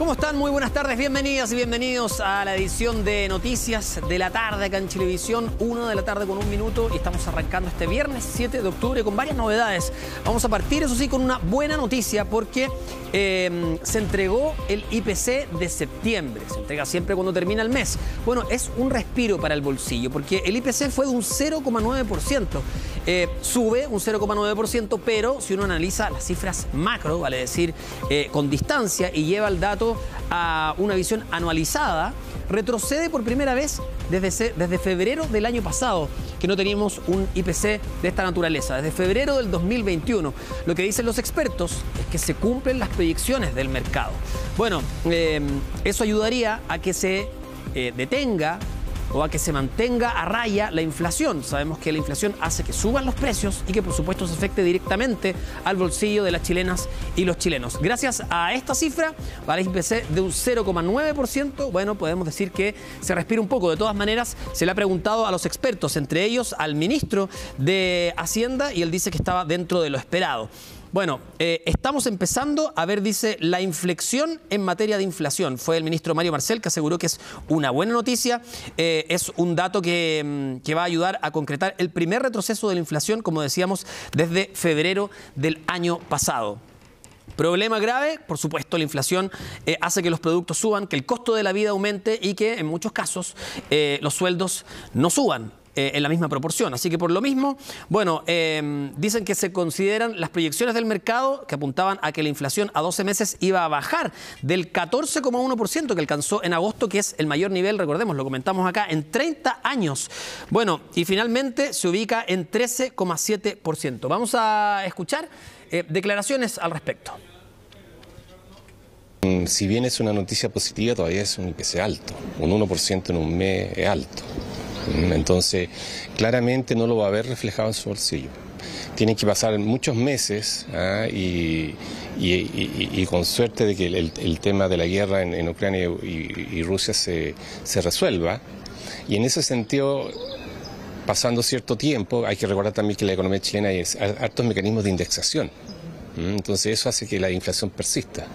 ¿Cómo están? Muy buenas tardes, bienvenidas y bienvenidos a la edición de Noticias de la Tarde acá en Chilevisión, 1 de la tarde con 1 minuto, y estamos arrancando este viernes 7 de octubre con varias novedades. Vamos a partir, eso sí, con una buena noticia porque se entregó el IPC de septiembre, se entrega siempre cuando termina el mes. Bueno, es un respiro para el bolsillo porque el IPC fue de un 0,9%, sube un 0,9%, pero si uno analiza las cifras macro, vale decir, con distancia y lleva el dato a una visión anualizada, retrocede por primera vez desde febrero del año pasado, que no teníamos un IPC de esta naturaleza, desde febrero del 2021. Lo que dicen los expertos es que se cumplen las proyecciones del mercado. Bueno, eso ayudaría a que se detenga o a que se mantenga a raya la inflación. Sabemos que la inflación hace que suban los precios y que por supuesto se afecte directamente al bolsillo de las chilenas y los chilenos. Gracias a esta cifra, para el IPC de un 0,9%, bueno, podemos decir que se respira un poco. De todas maneras, se le ha preguntado a los expertos, entre ellos al ministro de Hacienda, y él dice que estaba dentro de lo esperado. Bueno, estamos empezando a ver, dice, la inflexión en materia de inflación. Fue el ministro Mario Marcel que aseguró que es una buena noticia. Es un dato que va a ayudar a concretar el primer retroceso de la inflación, como decíamos, desde febrero del año pasado. Problema grave, por supuesto, la inflación hace que los productos suban, que el costo de la vida aumente y que en muchos casos los sueldos no suban en la misma proporción. Así que por lo mismo, bueno, dicen que se consideran las proyecciones del mercado que apuntaban a que la inflación a 12 meses iba a bajar del 14,1% que alcanzó en agosto, que es el mayor nivel, recordemos, lo comentamos acá, en 30 años. Bueno, y finalmente se ubica en 13,7%. Vamos a escuchar declaraciones al respecto. Si bien es una noticia positiva, todavía es un IPC alto. Un 1% en un mes es alto. Entonces, claramente no lo va a ver reflejado en su bolsillo. Tienen que pasar muchos meses y con suerte de que el tema de la guerra en Ucrania y Rusia se resuelva. Y en ese sentido, pasando cierto tiempo, hay que recordar también que la economía chilena hay hartos mecanismos de indexación. Entonces eso hace que la inflación persista.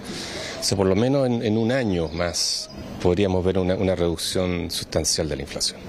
O sea, por lo menos en un año más podríamos ver una reducción sustancial de la inflación.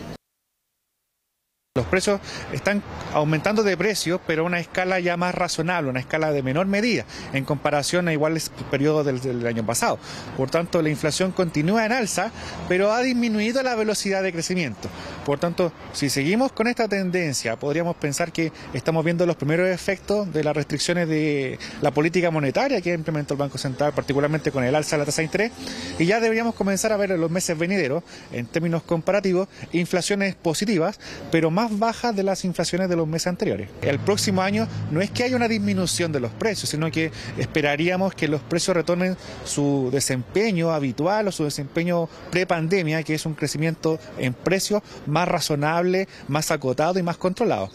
Los precios están aumentando de precio, pero a una escala ya más razonable, una escala de menor medida, en comparación a iguales periodos del año pasado. Por tanto, la inflación continúa en alza, pero ha disminuido la velocidad de crecimiento. Por tanto, si seguimos con esta tendencia, podríamos pensar que estamos viendo los primeros efectos de las restricciones de la política monetaria que implementó el Banco Central, particularmente con el alza de la tasa de interés, y ya deberíamos comenzar a ver en los meses venideros, en términos comparativos, inflaciones positivas, pero más bajas de las inflaciones de los meses anteriores. El próximo año no es que haya una disminución de los precios, sino que esperaríamos que los precios retornen su desempeño habitual o su desempeño pre-pandemia, que es un crecimiento en precios más razonable, más acotado y más controlado.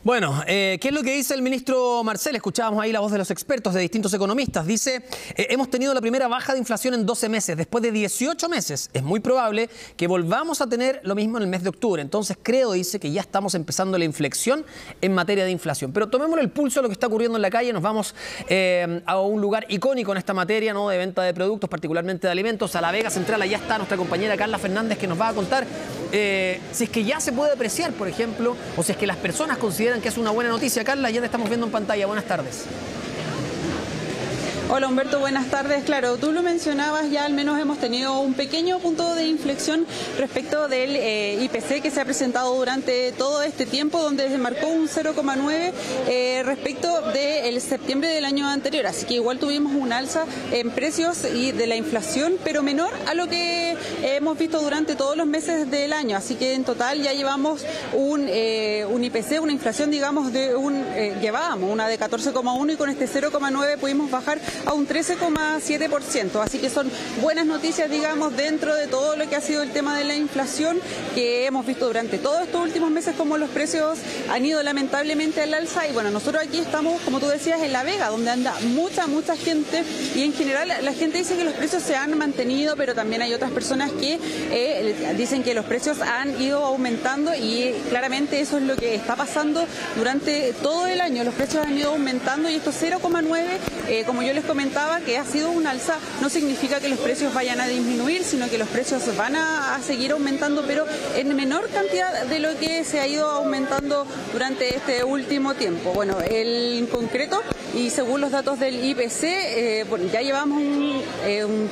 Bueno, ¿qué es lo que dice el ministro Marcel? Escuchábamos ahí la voz de los expertos, de distintos economistas. Dice, hemos tenido la primera baja de inflación en 12 meses. Después de 18 meses, es muy probable que volvamos a tener lo mismo en el mes de octubre. Entonces creo, dice, que ya estamos empezando la inflexión en materia de inflación. Pero tomémosle el pulso a lo que está ocurriendo en la calle. Nos vamos a un lugar icónico en esta materia, ¿no?, de venta de productos, particularmente de alimentos. A la Vega Central, allá está nuestra compañera Carla Fernández, que nos va a contar si es que ya se puede apreciar, por ejemplo, o si es que las personas consideran que es una buena noticia. Carla, ya te estamos viendo en pantalla. Buenas tardes. Hola Humberto, buenas tardes. Claro, tú lo mencionabas, ya al menos hemos tenido un pequeño punto de inflexión respecto del IPC que se ha presentado durante todo este tiempo, donde se marcó un 0,9 respecto del septiembre del año anterior. Así que igual tuvimos un alza en precios y de la inflación, pero menor a lo que hemos visto durante todos los meses del año. Así que en total ya llevamos un IPC, una inflación, digamos, llevábamos una de 14,1 y con este 0,9 pudimos bajar a un 13,7%. Así que son buenas noticias, digamos, dentro de todo lo que ha sido el tema de la inflación, que hemos visto durante todos estos últimos meses como los precios han ido lamentablemente al alza. Y bueno, nosotros aquí estamos, como tú decías, en La Vega, donde anda mucha gente, y en general la gente dice que los precios se han mantenido, pero también hay otras personas que dicen que los precios han ido aumentando, y claramente eso es lo que está pasando durante todo el año. Los precios han ido aumentando y estos 0,9, como yo les comentaba que ha sido un alza, no significa que los precios vayan a disminuir, sino que los precios van a seguir aumentando, pero en menor cantidad de lo que se ha ido aumentando durante este último tiempo. Bueno, en concreto, y según los datos del IPC, bueno, ya llevamos un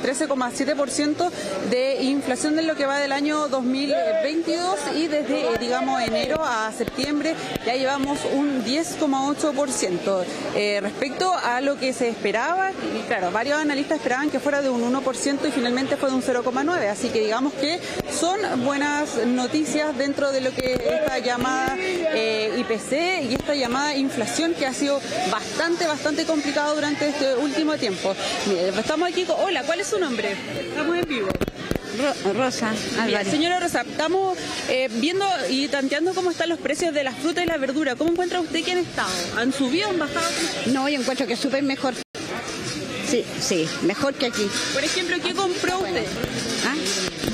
13,7% de inflación en lo que va del año 2022 y desde, digamos, enero a septiembre ya llevamos un 10,8%. Respecto a lo que se esperaba, y claro, varios analistas esperaban que fuera de un 1% y finalmente fue de un 0,9%, así que digamos que son buenas noticias dentro de lo que esta llamada IPC y esta llamada inflación, que ha sido bastante complicado durante este último tiempo. Mire, estamos aquí con... Hola, ¿cuál es su nombre? Estamos en vivo. Rosa Álvarez. Señora Rosa, estamos viendo y tanteando cómo están los precios de las frutas y la verdura. ¿Cómo encuentra usted que han estado? ¿Han subido o han bajado? No, yo encuentro que es súper mejor. Sí, mejor que aquí. Por ejemplo, ¿qué compró usted? ¿Ah?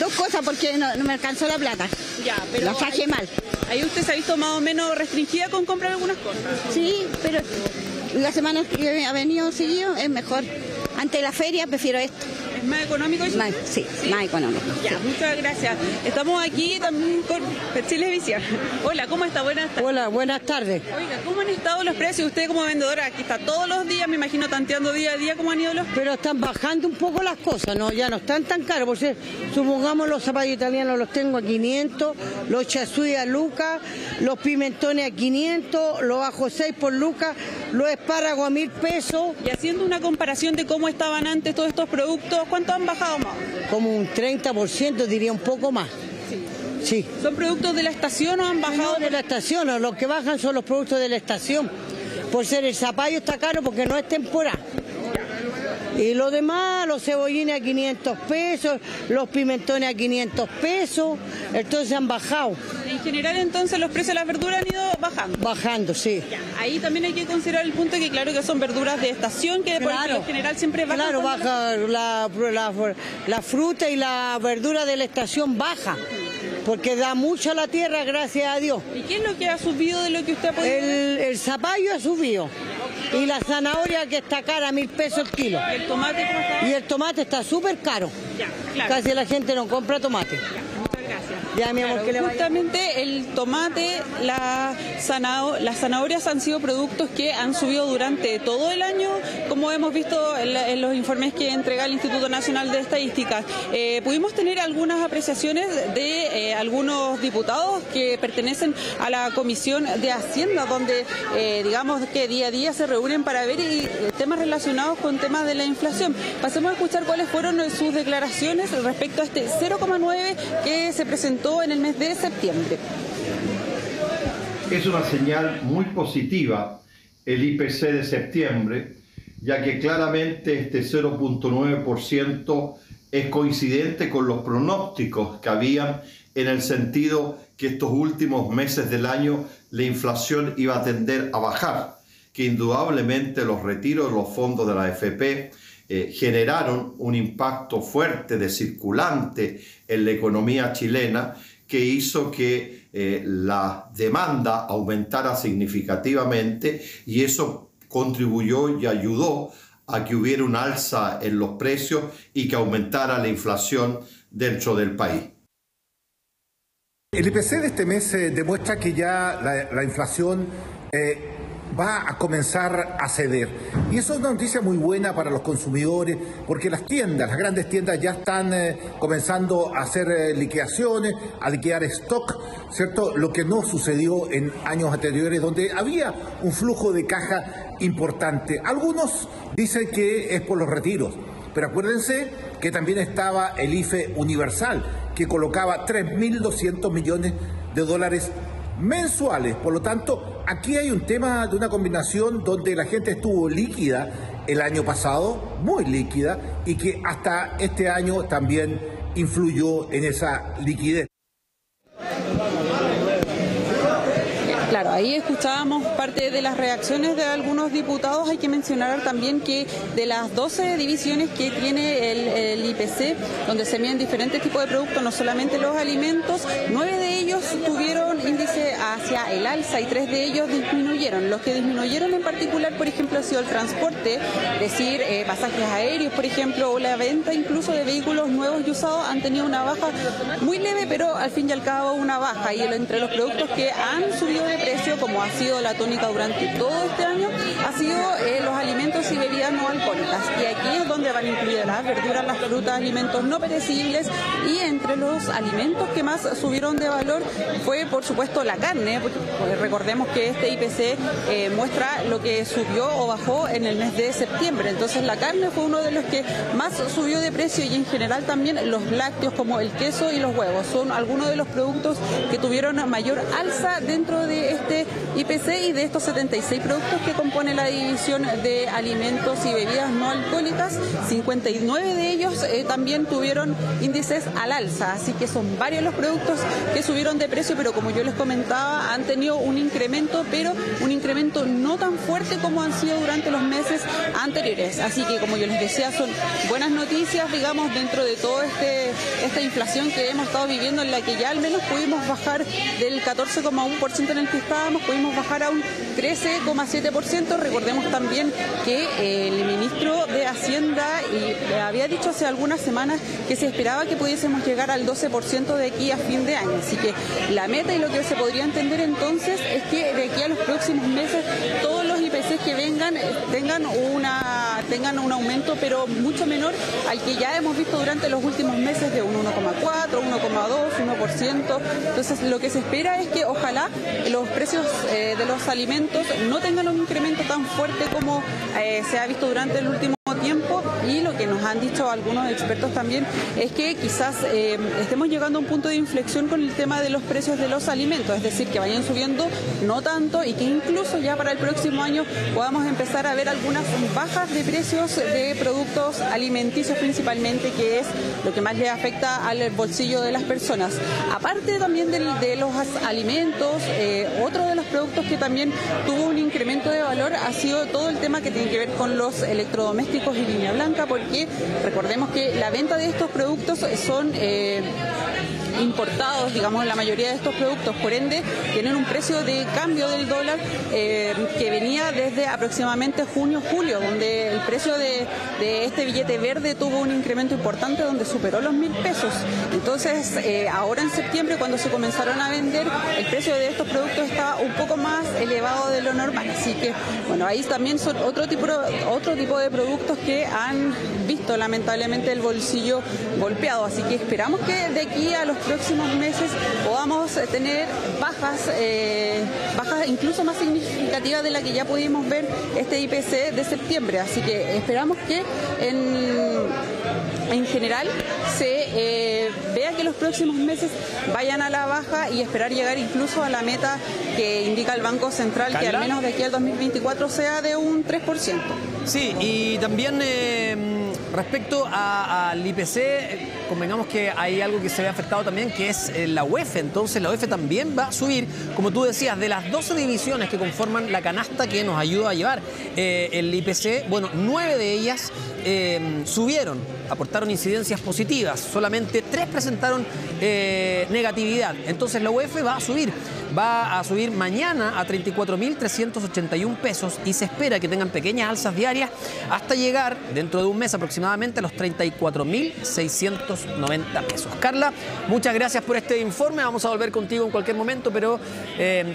Dos cosas porque no me alcanzó la plata. Ya, pero la saqué mal. Ahí usted se ha visto más o menos restringida con comprar algunas cosas. Sí, pero la semana que ha venido seguido es mejor. Ante la feria prefiero esto. ¿Es más económico eso? Sí, más económico. Ya, sí. Muchas gracias. Estamos aquí también con Chilevisión. Hola, ¿cómo está? Buenas tardes. Hola, buenas tardes. Oiga, ¿cómo han estado los precios? Usted como vendedora, aquí está todos los días, me imagino, tanteando día a día, ¿cómo han ido los precios? Pero están bajando un poco las cosas, ¿no? Ya no están tan caros. Por si, supongamos los zapatos italianos los tengo a 500, los chasuí a lucas, los pimentones a 500, los ajos 6 por lucas, los espárragos a 1000 pesos. Y haciendo una comparación de cómo estaban antes todos estos productos, ¿cuánto han bajado más? Como un 30%, diría un poco más. Sí. ¿Son productos de la estación o han bajado? No, de la estación, o los que bajan son los productos de la estación. Por ser el zapallo está caro porque no es temporada. Y lo demás, los cebollines a 500 pesos, los pimentones a 500 pesos, entonces han bajado. En general, entonces, los precios de las verduras han ido bajando. Bajando, sí. Ya, ahí también hay que considerar el punto de que claro que son verduras de estación, que por lo general siempre bajan. Claro, baja la fruta y la verdura de la estación baja, porque da mucho a la tierra, gracias a Dios. ¿Y qué es lo que ha subido de lo que usted ha podido ver? El zapallo ha subido. Y la zanahoria, que está cara, 1000 pesos el kilo. ¿Y el tomate cómo está? Y el tomate está súper caro. Ya, claro. Casi la gente no compra tomate. Ya, muchas gracias. Ya, mi amor, claro, que le vaya. justamente el tomate, las zanahorias han sido productos que han subido durante todo el año, como hemos visto en los informes que entrega el Instituto Nacional de Estadísticas. Pudimos tener algunas apreciaciones de algunos diputados que pertenecen a la Comisión de Hacienda, donde digamos que día a día se reúnen para ver temas relacionados con temas de la inflación. Pasemos a escuchar cuáles fueron sus declaraciones respecto a este 0,9 que se presentó en el mes de septiembre. Es una señal muy positiva el IPC de septiembre, ya que claramente este 0,9% es coincidente con los pronósticos que habían, en el sentido que estos últimos meses del año la inflación iba a tender a bajar, que indudablemente los retiros de los fondos de la AFP generaron un impacto fuerte de circulante en la economía chilena, que hizo que la demanda aumentara significativamente, y eso contribuyó y ayudó a que hubiera un alza en los precios y que aumentara la inflación dentro del país. El IPC de este mes demuestra que ya la inflación va a comenzar a ceder. Y eso es una noticia muy buena para los consumidores, porque las grandes tiendas ya están comenzando a hacer liquidaciones, a liquidar stock, ¿cierto? Lo que no sucedió en años anteriores, donde había un flujo de caja importante. Algunos dicen que es por los retiros, pero acuérdense que también estaba el IFE universal, que colocaba 3.200 millones de dólares mensuales. Por lo tanto, aquí hay un tema de una combinación donde la gente estuvo líquida el año pasado, muy líquida, y que hasta este año también influyó en esa liquidez. Claro, ahí escuchábamos parte de las reacciones de algunos diputados. Hay que mencionar también que de las 12 divisiones que tiene el IPC, donde se miden diferentes tipos de productos, no solamente los alimentos, 9 de ellos tuvieron índice hacia el alza y 3 de ellos disminuyeron. Los que disminuyeron en particular, por ejemplo, ha sido el transporte, es decir, pasajes aéreos, por ejemplo, o la venta incluso de vehículos nuevos y usados, han tenido una baja muy leve, pero al fin y al cabo una baja. Y entre los productos que han subido de precio, como ha sido la tónica durante todo este año, ha sido los alimentos y bebidas no alcohólicas. Y aquí es donde van incluidas las verduras, las frutas, alimentos no perecibles, y entre los alimentos que más subieron de valor fue, por supuesto, la carne, porque recordemos que este IPC muestra lo que subió o bajó en el mes de septiembre. Entonces la carne fue uno de los que más subió de precio, y en general también los lácteos como el queso y los huevos son algunos de los productos que tuvieron mayor alza dentro de este IPC. Y de estos 76 productos que compone la división de alimentos y bebidas no alcohólicas, 59 de ellos también tuvieron índices al alza, así que son varios los productos que subieron de precio, pero como yo les comentaba, han tenido un incremento, pero un incremento no tan fuerte como han sido durante los meses anteriores. Así que, como yo les decía, son buenas noticias, digamos, dentro de toda esta inflación que hemos estado viviendo, en la que ya al menos pudimos bajar del 14,1% en el que estábamos, pudimos bajar a un 13,7%. Recordemos también que el ministro de Hacienda había dicho hace algunas semanas que se esperaba que pudiésemos llegar al 12% de aquí a fin de año. Así que la meta, y lo que se podría entender entonces, es que de aquí a los próximos meses todos los IPCs que vengan tengan un aumento, pero mucho menor al que ya hemos visto durante los últimos meses, de un 1,4, 1,2, 1%. Entonces lo que se espera es que ojalá los precios de los alimentos no tengan un incremento tan fuerte como se ha visto durante el último tiempo. Y lo que nos han dicho algunos expertos también es que quizás estemos llegando a un punto de inflexión con el tema de los precios de los alimentos, es decir, que vayan subiendo no tanto, y que incluso ya para el próximo año podamos empezar a ver algunas bajas de precios de productos alimenticios principalmente, que es lo que más le afecta al bolsillo de las personas. Aparte también de los alimentos, otro de los productos que también tuvo un incremento de valor ha sido todo el tema que tiene que ver con los electrodomésticos y línea blanca, porque recordemos que la venta de estos productos son importados, digamos, la mayoría de estos productos, por ende tienen un precio de cambio del dólar que venía desde aproximadamente junio-julio, donde el precio de este billete verde tuvo un incremento importante, donde superó los 1.000 pesos. Entonces ahora en septiembre, cuando se comenzaron a vender, el precio de estos productos estaba un poco más elevado de lo normal. Así que bueno, ahí también son otro tipo de productos que han visto lamentablemente el bolsillo golpeado. Así que esperamos que de aquí a los próximos meses podamos tener bajas incluso más significativas de la que ya pudimos ver este IPC de septiembre. Así que esperamos que en general se vea que los próximos meses vayan a la baja, y esperar llegar incluso a la meta que indica el Banco Central, ¿Carla? Que al menos de aquí al 2024 sea de un 3%. Sí, y también respecto al IPC, convengamos que hay algo que se ve afectado también, que es la UEF. Entonces la UEF también va a subir, como tú decías, de las 12 divisiones que conforman la canasta que nos ayuda a llevar el IPC, bueno, 9 de ellas subieron, aportaron incidencias positivas, solamente 3 presentaron negatividad. Entonces la UEF va a subir mañana a 34.381 pesos, y se espera que tengan pequeñas alzas diarias hasta llegar dentro de un mes aproximadamente a los 34.690 pesos. Carla, muchas gracias por este informe. Vamos a volver contigo en cualquier momento, pero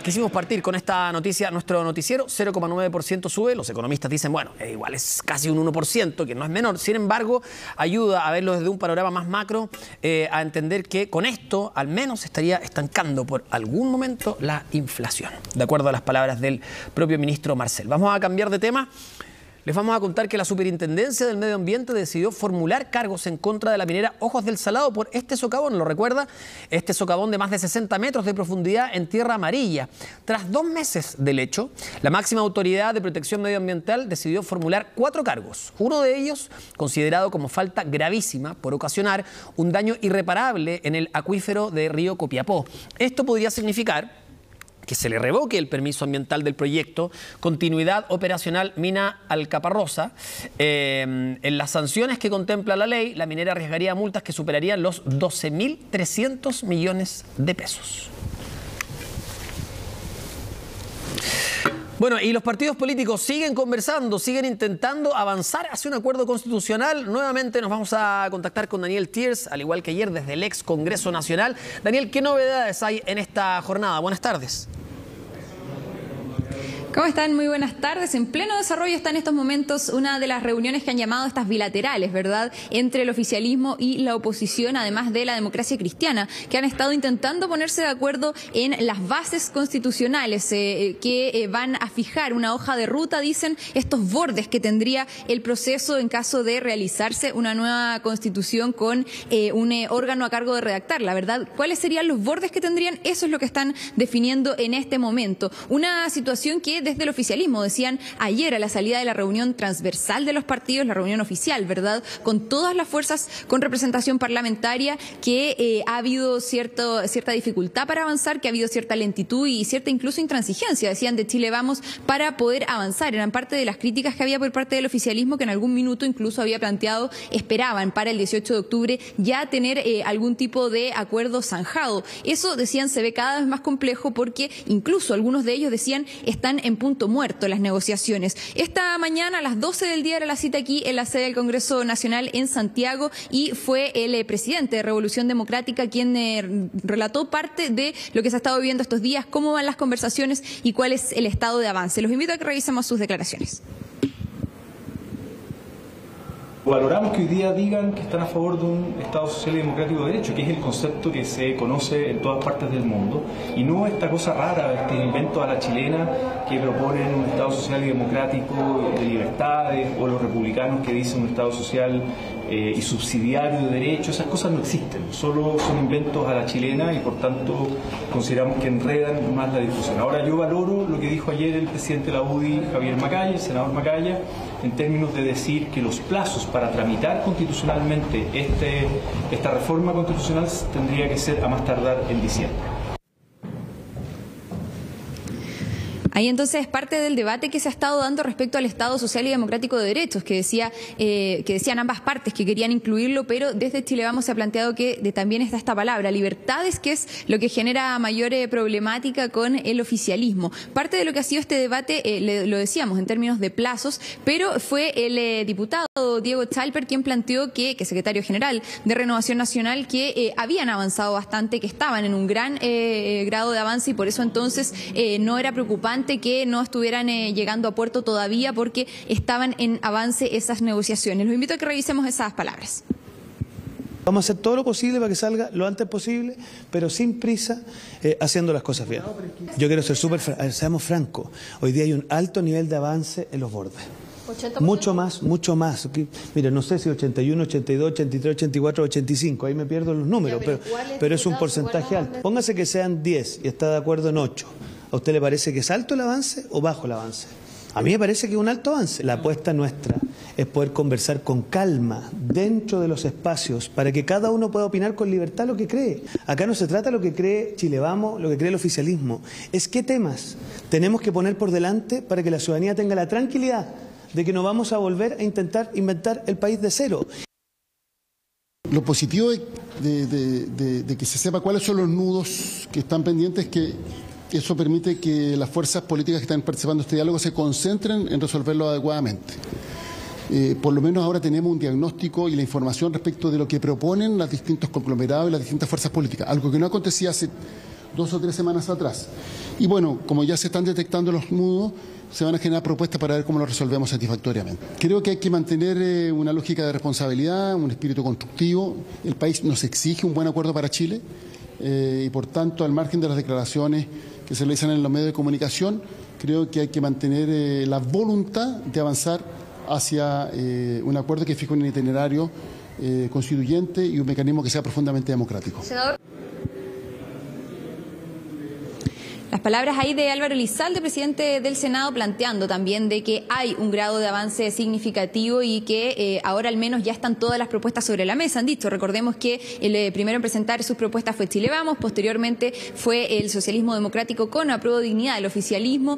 quisimos partir con esta noticia. Nuestro noticiero 0,9% sube. Los economistas dicen, bueno, igual es casi un 1%, que no es menor. Sin embargo, ayuda a verlo desde un panorama más macro, a entender que con esto al menos estaría estancando por algún momento la inflación, de acuerdo a las palabras del propio ministro Marcel. Vamos a cambiar de tema. Les vamos a contar que la Superintendencia del Medio Ambiente decidió formular cargos en contra de la minera Ojos del Salado por este socavón. ¿Lo recuerda? Este socavón de más de 60 metros de profundidad en tierra amarilla. Tras 2 meses del hecho, la máxima autoridad de protección medioambiental decidió formular 4 cargos. Uno de ellos considerado como falta gravísima por ocasionar un daño irreparable en el acuífero de Río Copiapó. Esto podría significar que se le revoque el permiso ambiental del proyecto Continuidad Operacional Mina Alcaparrosa. En las sanciones que contempla la ley, la minera arriesgaría multas que superarían los 12.300 millones de pesos. Bueno, y los partidos políticos siguen conversando, siguen intentando avanzar hacia un acuerdo constitucional. Nuevamente nos vamos a contactar con Daniel Thiers, al igual que ayer, desde el ex Congreso Nacional. Daniel, ¿qué novedades hay en esta jornada? Buenas tardes. ¿Cómo están? Muy buenas tardes. En pleno desarrollo está en estos momentos una de las reuniones que han llamado estas bilaterales, ¿verdad?, entre el oficialismo y la oposición, además de la democracia cristiana, que han estado intentando ponerse de acuerdo en las bases constitucionales que van a fijar una hoja de ruta, dicen, estos bordes que tendría el proceso en caso de realizarse una nueva constitución con un órgano a cargo de redactarla, ¿verdad? ¿Cuáles serían los bordes que tendrían? Eso es lo que están definiendo en este momento. Una situación que desde el oficialismo decían ayer a la salida de la reunión transversal de los partidos, la reunión oficial, ¿verdad?, con todas las fuerzas con representación parlamentaria, que ha habido cierta dificultad para avanzar, que ha habido cierta lentitud y cierta incluso intransigencia, decían, de Chile Vamos para poder avanzar. Eran parte de las críticas que había por parte del oficialismo, que en algún minuto incluso había planteado, esperaban para el 18 de octubre ya tener algún tipo de acuerdo zanjado. Eso, decían, se ve cada vez más complejo porque incluso algunos de ellos decían están en punto muerto las negociaciones. Esta mañana a las 12 del día era la cita aquí en la sede del Congreso Nacional en Santiago y fue el presidente de Revolución Democrática quien relató parte de lo que se ha estado viviendo estos días, cómo van las conversaciones y cuál es el estado de avance. Los invito a que revisemos sus declaraciones. Valoramos que hoy día digan que están a favor de un Estado social y democrático de derecho, que es el concepto que se conoce en todas partes del mundo, y no esta cosa rara, este invento a la chilena que proponen un Estado social y democrático de libertades, o los republicanos que dicen un Estado social y subsidiario de derecho. Esas cosas no existen, solo son inventos a la chilena y por tanto consideramos que enredan más la discusión. Ahora, yo valoro lo que dijo ayer el presidente de la UDI, Javier Macaya, el senador Macaya, en términos de decir que los plazos para tramitar constitucionalmente esta reforma constitucional tendría que ser a más tardar en diciembre. Ahí entonces es parte del debate que se ha estado dando respecto al Estado social y democrático de derechos, que decían ambas partes que querían incluirlo, pero desde Chile Vamos se ha planteado que también está esta palabra, libertades, que es lo que genera mayor problemática con el oficialismo. Parte de lo que ha sido este debate, lo decíamos en términos de plazos, pero fue el diputado Diego Chalper quien planteó que secretario general de Renovación Nacional, que habían avanzado bastante, que estaban en un gran grado de avance y por eso entonces no era preocupante que no estuvieran llegando a puerto todavía porque estaban en avance esas negociaciones. Los invito a que revisemos esas palabras. Vamos a hacer todo lo posible para que salga lo antes posible, pero sin prisa, haciendo las cosas bien. Yo quiero ser seamos francos, hoy día hay un alto nivel de avance en los bordes. 80%. Mucho más. Mira, no sé si 81, 82, 83, 84, 85, ahí me pierdo los números, pero es un porcentaje alto. Póngase que sean 10 y está de acuerdo en 8. ¿A usted le parece que es alto el avance o bajo el avance? A mí me parece que es un alto avance. La apuesta nuestra es poder conversar con calma dentro de los espacios para que cada uno pueda opinar con libertad lo que cree. Acá no se trata de lo que cree Chile Vamos, lo que cree el oficialismo. Es qué temas tenemos que poner por delante para que la ciudadanía tenga la tranquilidad de que no vamos a volver a intentar inventar el país de cero. Lo positivo de que se sepa cuáles son los nudos que están pendientes es que eso permite que las fuerzas políticas que están participando en este diálogo se concentren en resolverlo adecuadamente. Por lo menos ahora tenemos un diagnóstico y la información respecto de lo que proponen los distintos conglomerados y las distintas fuerzas políticas, algo que no acontecía hace 2 o 3 semanas atrás. Y bueno, como ya se están detectando los nudos, se van a generar propuestas para ver cómo lo resolvemos satisfactoriamente. Creo que hay que mantener una lógica de responsabilidad, un espíritu constructivo. El país nos exige un buen acuerdo para Chile y por tanto, al margen de las declaraciones que se realizan en los medios de comunicación, creo que hay que mantener la voluntad de avanzar hacia un acuerdo que fije un itinerario constituyente y un mecanismo que sea profundamente democrático. Las palabras ahí de Álvaro Elizalde, presidente del Senado, planteando también de que hay un grado de avance significativo y que ahora al menos ya están todas las propuestas sobre la mesa. Han dicho, recordemos que el primero en presentar sus propuestas fue Chile Vamos, posteriormente fue el Socialismo Democrático con Apruebo Dignidad, el oficialismo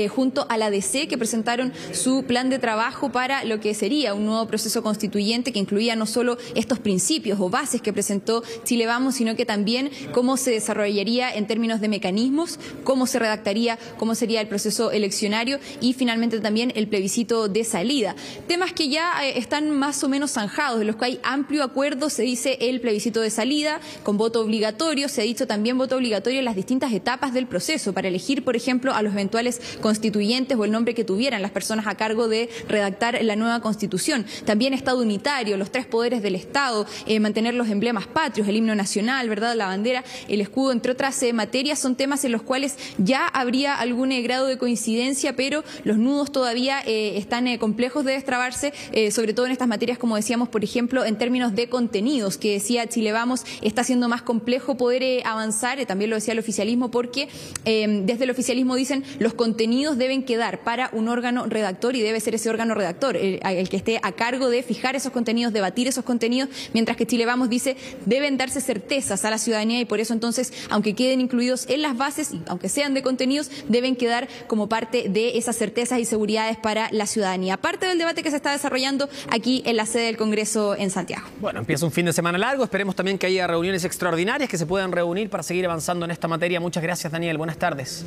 junto a la DC, que presentaron su plan de trabajo para lo que sería un nuevo proceso constituyente que incluía no solo estos principios o bases que presentó Chile Vamos, sino que también cómo se desarrollaría en términos de mecanismos, cómo se redactaría, cómo sería el proceso eleccionario y finalmente también el plebiscito de salida. Temas que ya están más o menos zanjados, en los que hay amplio acuerdo. Se dice el plebiscito de salida con voto obligatorio, se ha dicho también voto obligatorio en las distintas etapas del proceso para elegir, por ejemplo, a los eventuales constituyentes o el nombre que tuvieran las personas a cargo de redactar la nueva Constitución. También Estado unitario, los 3 poderes del Estado, mantener los emblemas patrios, el himno nacional, ¿verdad?, la bandera, el escudo, entre otras materias. Son temas en los cuales ya habría algún grado de coincidencia, pero los nudos todavía están complejos de destrabarse, sobre todo en estas materias, como decíamos, por ejemplo, en términos de contenidos, que decía Chile Vamos, está siendo más complejo poder avanzar, también lo decía el oficialismo, porque desde el oficialismo dicen los contenidos deben quedar para un órgano redactor y debe ser ese órgano redactor el que esté a cargo de fijar esos contenidos, debatir esos contenidos, mientras que Chile Vamos dice deben darse certezas a la ciudadanía y por eso entonces, aunque queden incluidos en las bases y aunque sean de contenidos, deben quedar como parte de esas certezas y seguridades para la ciudadanía. Parte del debate que se está desarrollando aquí en la sede del Congreso en Santiago. Bueno, empieza un fin de semana largo, esperemos también que haya reuniones extraordinarias que se puedan reunir para seguir avanzando en esta materia. Muchas gracias, Daniel. Buenas tardes.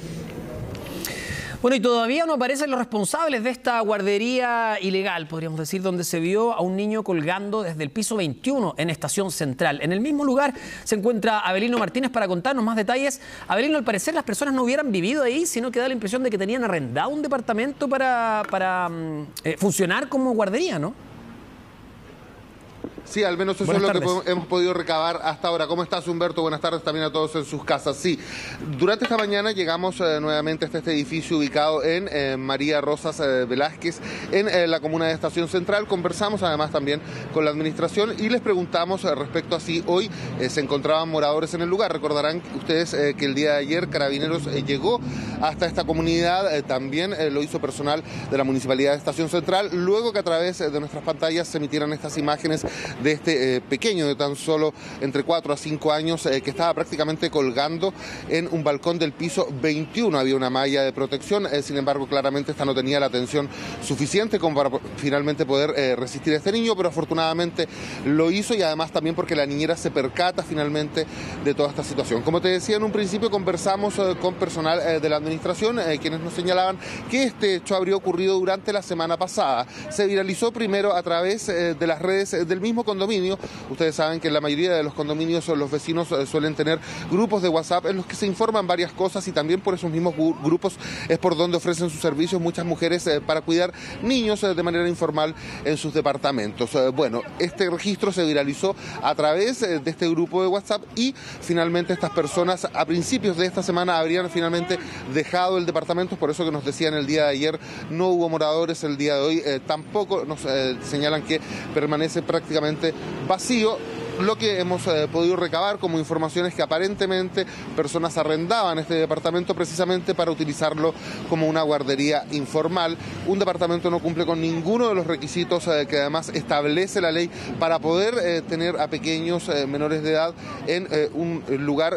Bueno, y todavía no aparecen los responsables de esta guardería ilegal, podríamos decir, donde se vio a un niño colgando desde el piso 21 en Estación Central. En el mismo lugar se encuentra Abelino Martínez para contarnos más detalles. Abelino, al parecer las personas no hubieran vivido ahí, sino que da la impresión de que tenían arrendado un departamento para funcionar como guardería, ¿no? Sí, al menos eso es lo que hemos podido recabar hasta ahora. ¿Cómo estás, Humberto? Buenas tardes también a todos en sus casas. Sí, durante esta mañana llegamos nuevamente hasta este edificio ubicado en María Rosas Velázquez, en la comuna de Estación Central. Conversamos además también con la administración y les preguntamos respecto a si hoy se encontraban moradores en el lugar. Recordarán ustedes que el día de ayer Carabineros llegó hasta esta comunidad, también lo hizo personal de la Municipalidad de Estación Central, luego que a través de nuestras pantallas se emitieran estas imágenes de este pequeño de tan solo entre 4 a 5 años que estaba prácticamente colgando en un balcón del piso 21. Había una malla de protección, sin embargo claramente esta no tenía la atención suficiente como para finalmente poder resistir a este niño, pero afortunadamente lo hizo y además también porque la niñera se percata finalmente de toda esta situación. Como te decía en un principio, conversamos con personal de la administración, quienes nos señalaban que este hecho habría ocurrido durante la semana pasada. Se viralizó primero a través de las redes del mismo condominio. Ustedes saben que en la mayoría de los condominios los vecinos suelen tener grupos de WhatsApp en los que se informan varias cosas y también por esos mismos grupos es por donde ofrecen sus servicios muchas mujeres para cuidar niños de manera informal en sus departamentos. Bueno, este registro se viralizó a través de este grupo de WhatsApp y finalmente estas personas a principios de esta semana habrían finalmente dejado el departamento, por eso que nos decían el día de ayer no hubo moradores, el día de hoy tampoco, nos señalan que permanece prácticamente vacío. Lo que hemos podido recabar como información es que aparentemente personas arrendaban este departamento precisamente para utilizarlo como una guardería informal. Un departamento no cumple con ninguno de los requisitos que además establece la ley para poder tener a pequeños menores de edad en un lugar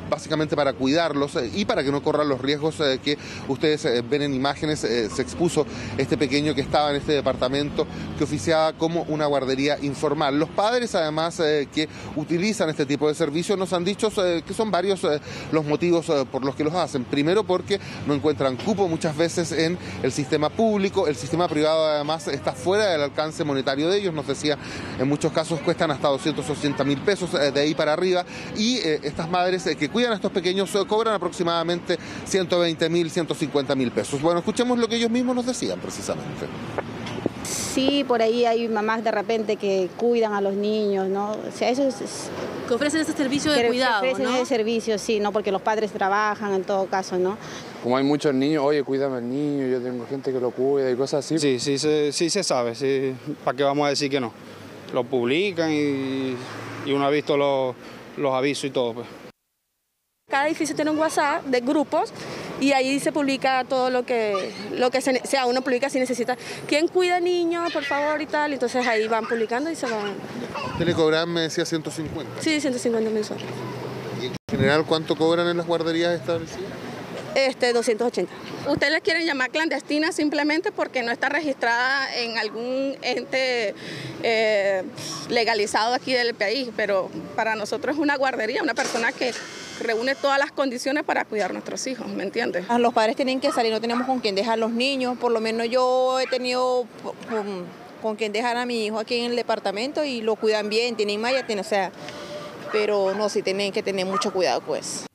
básicamente para cuidarlos y para que no corran los riesgos que ustedes ven en imágenes. Se expuso este pequeño que estaba en este departamento que oficiaba como una guardería informal. Los padres además que utilizan este tipo de servicios nos han dicho que son varios los motivos por los que los hacen. Primero porque no encuentran cupo muchas veces en el sistema público, el sistema privado además está fuera del alcance monetario de ellos, nos decía, en muchos casos cuestan hasta 280.000 pesos de ahí para arriba y estas madres que cuidan a estos pequeños cobran aproximadamente 120.000, 150.000 pesos. Bueno, escuchemos lo que ellos mismos nos decían precisamente. Sí, por ahí hay mamás de repente que cuidan a los niños, ¿no? O sea, eso es... Que ofrecen ese servicio de cuidado, que ofrecen, ¿no? Ese servicio, sí, ¿no? Porque los padres trabajan en todo caso, ¿no? Como hay muchos niños, oye, cuídame al niño, yo tengo gente que lo cuida y cosas así. Sí se sabe, sí. ¿Para qué vamos a decir que no? Lo publican y uno ha visto los avisos y todo, pues. Cada edificio tiene un WhatsApp de grupos y ahí se publica todo lo que sea, uno publica si necesita, ¿quién cuida niños, por favor, y tal? Entonces ahí van publicando y se van. ¿Usted le cobran, me decía, 150? Sí, 150 mensuales. ¿Y en general cuánto cobran en las guarderías establecidas? 280. Ustedes les quieren llamar clandestina simplemente porque no está registrada en algún ente legalizado aquí del país, pero para nosotros es una guardería, una persona que reúne todas las condiciones para cuidar a nuestros hijos, ¿me entiendes? Los padres tienen que salir, no tenemos con quién dejar los niños, por lo menos yo he tenido con quién dejar a mi hijo aquí en el departamento y lo cuidan bien, tienen malla, o sea, pero no, sí tienen que tener mucho cuidado pues.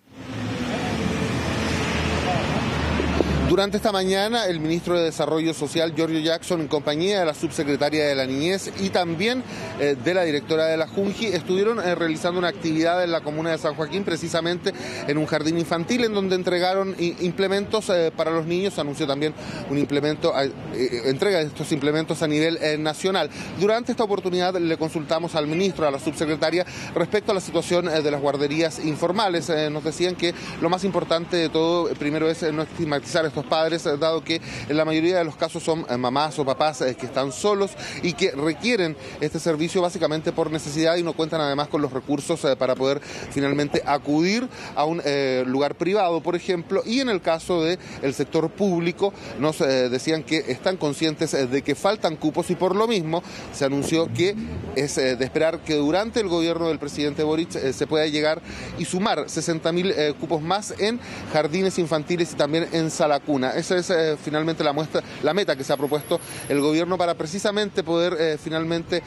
Durante esta mañana, el ministro de Desarrollo Social, Giorgio Jackson, en compañía de la subsecretaria de la Niñez y también de la directora de la Junji, estuvieron realizando una actividad en la comuna de San Joaquín, precisamente en un jardín infantil, en donde entregaron implementos para los niños. Anunció también un entrega de estos implementos a nivel nacional. Durante esta oportunidad le consultamos al ministro, a la subsecretaria, respecto a la situación de las guarderías informales. Nos decían que lo más importante de todo, primero, es no estigmatizar a estos padres, dado que en la mayoría de los casos son mamás o papás que están solos y que requieren este servicio básicamente por necesidad y no cuentan además con los recursos para poder finalmente acudir a un lugar privado, por ejemplo. Y en el caso del sector público nos decían que están conscientes de que faltan cupos y por lo mismo se anunció que es de esperar que durante el gobierno del presidente Boric se pueda llegar y sumar 60.000 cupos más en jardines infantiles y también en sala cuna. Esa es finalmente la meta que se ha propuesto el gobierno para precisamente poder finalmente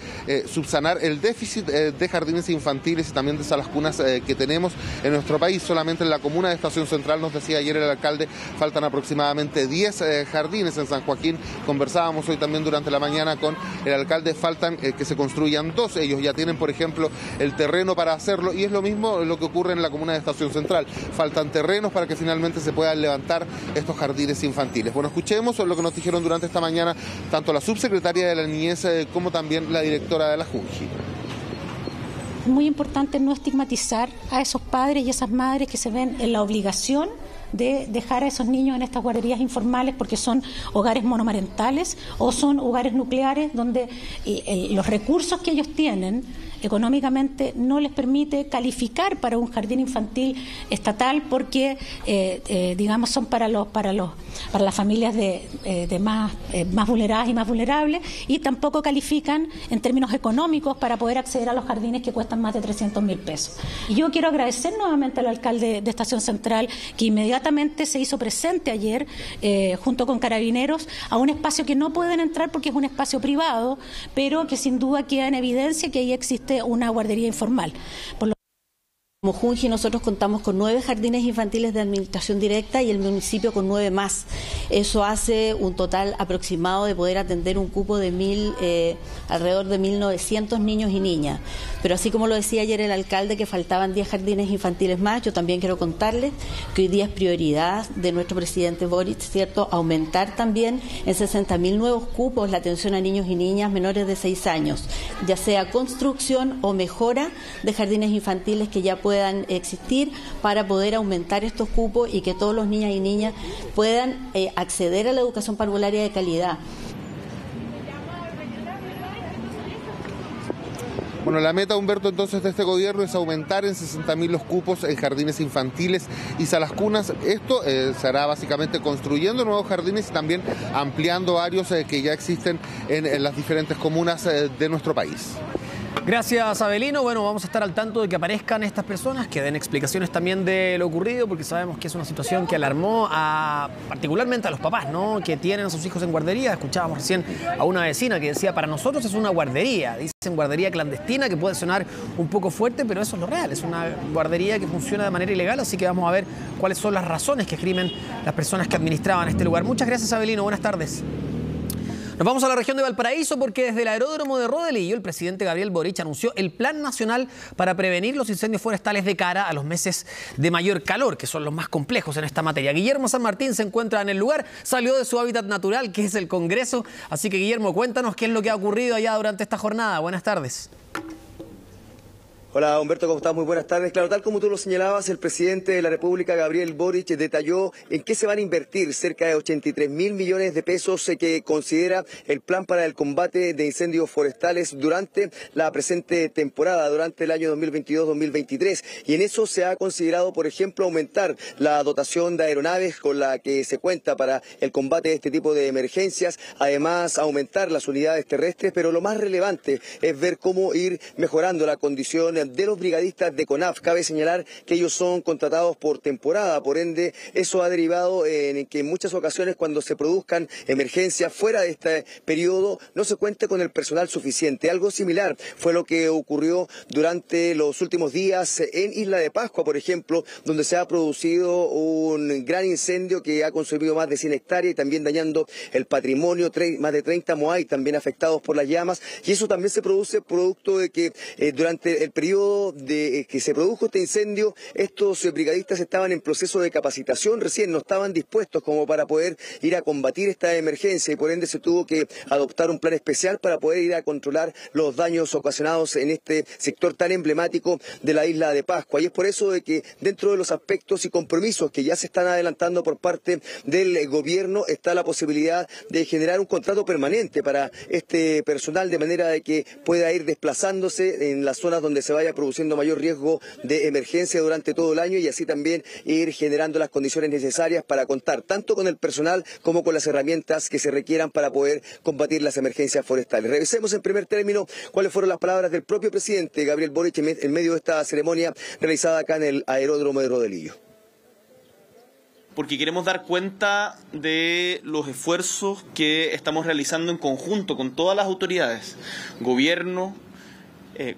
subsanar el déficit de jardines infantiles y también de salas cunas que tenemos en nuestro país. Solamente en la comuna de Estación Central, nos decía ayer el alcalde, faltan aproximadamente 10 jardines en San Joaquín. Conversábamos hoy también durante la mañana con el alcalde, faltan que se construyan 2. Ellos ya tienen, por ejemplo, el terreno para hacerlo y es lo mismo lo que ocurre en la comuna de Estación Central. Faltan terrenos para que finalmente se puedan levantar estos jardines infantiles. Bueno, escuchemos lo que nos dijeron durante esta mañana tanto la subsecretaria de la Niñez como también la directora de la Junji. Es muy importante no estigmatizar a esos padres y esas madres que se ven en la obligación de dejar a esos niños en estas guarderías informales porque son hogares monomarentales o son hogares nucleares donde los recursos que ellos tienen económicamente no les permite calificar para un jardín infantil estatal porque digamos son para las familias de más vulneradas y más vulnerables y tampoco califican en términos económicos para poder acceder a los jardines que cuestan más de 300.000 pesos. Y yo quiero agradecer nuevamente al alcalde de Estación Central que inmediatamente se hizo presente ayer junto con Carabineros a un espacio que no pueden entrar porque es un espacio privado, pero que sin duda queda en evidencia que ahí existe una guardería informal. Como Junji nosotros contamos con 9 jardines infantiles de administración directa y el municipio con 9 más. Eso hace un total aproximado de poder atender un cupo de alrededor de 1.900 niños y niñas. Pero así como lo decía ayer el alcalde que faltaban 10 jardines infantiles más, yo también quiero contarles que hoy día es prioridad de nuestro presidente Boric, ¿cierto?, aumentar también en 60.000 nuevos cupos la atención a niños y niñas menores de 6 años, ya sea construcción o mejora de jardines infantiles que ya puedan existir para poder aumentar estos cupos y que todos los niños y niñas puedan acceder a la educación parvularia de calidad. Bueno, la meta, Humberto, entonces de este gobierno es aumentar en 60.000 los cupos en jardines infantiles y salas cunas. Esto se hará básicamente construyendo nuevos jardines y también ampliando varios que ya existen en las diferentes comunas de nuestro país. Gracias, Abelino. Bueno, vamos a estar al tanto de que aparezcan estas personas, que den explicaciones también de lo ocurrido, porque sabemos que es una situación que alarmó particularmente a los papás, ¿no?, que tienen a sus hijos en guardería. Escuchábamos recién a una vecina que decía, para nosotros es una guardería, dicen guardería clandestina, que puede sonar un poco fuerte, pero eso es lo real, es una guardería que funciona de manera ilegal, así que vamos a ver cuáles son las razones que esgrimen las personas que administraban este lugar. Muchas gracias, Abelino. Buenas tardes. Nos vamos a la región de Valparaíso porque desde el aeródromo de Rodelillo el presidente Gabriel Boric anunció el Plan Nacional para prevenir los incendios forestales de cara a los meses de mayor calor, que son los más complejos en esta materia. Guillermo San Martín se encuentra en el lugar, salió de su hábitat natural, que es el Congreso. Así que, Guillermo, cuéntanos qué es lo que ha ocurrido allá durante esta jornada. Buenas tardes. Hola Humberto, ¿cómo estás? Muy buenas tardes. Claro, tal como tú lo señalabas, el presidente de la República, Gabriel Boric, detalló en qué se van a invertir cerca de 83.000 millones de pesos que considera el plan para el combate de incendios forestales durante la presente temporada, durante el año 2022-2023. Y en eso se ha considerado, por ejemplo, aumentar la dotación de aeronaves con la que se cuenta para el combate de este tipo de emergencias, además aumentar las unidades terrestres, pero lo más relevante es ver cómo ir mejorando la condición de los brigadistas de CONAF. Cabe señalar que ellos son contratados por temporada, por ende eso ha derivado en que en muchas ocasiones cuando se produzcan emergencias fuera de este periodo no se cuente con el personal suficiente. Algo similar fue lo que ocurrió durante los últimos días en Isla de Pascua, por ejemplo, donde se ha producido un gran incendio que ha consumido más de 100 hectáreas y también dañando el patrimonio, más de 30 moai también afectados por las llamas, y eso también se produce producto de que durante el periodo de que se produjo este incendio, estos brigadistas estaban en proceso de capacitación recién, no estaban dispuestos como para poder ir a combatir esta emergencia y por ende se tuvo que adoptar un plan especial para poder ir a controlar los daños ocasionados en este sector tan emblemático de la Isla de Pascua. Y es por eso de que dentro de los aspectos y compromisos que ya se están adelantando por parte del gobierno está la posibilidad de generar un contrato permanente para este personal de manera de que pueda ir desplazándose en las zonas donde se vaya produciendo mayor riesgo de emergencia durante todo el año y así también ir generando las condiciones necesarias para contar tanto con el personal como con las herramientas que se requieran para poder combatir las emergencias forestales. Revisemos en primer término cuáles fueron las palabras del propio presidente Gabriel Boric en medio de esta ceremonia realizada acá en el aeródromo de Rodelillo. Porque queremos dar cuenta de los esfuerzos que estamos realizando en conjunto con todas las autoridades, gobierno,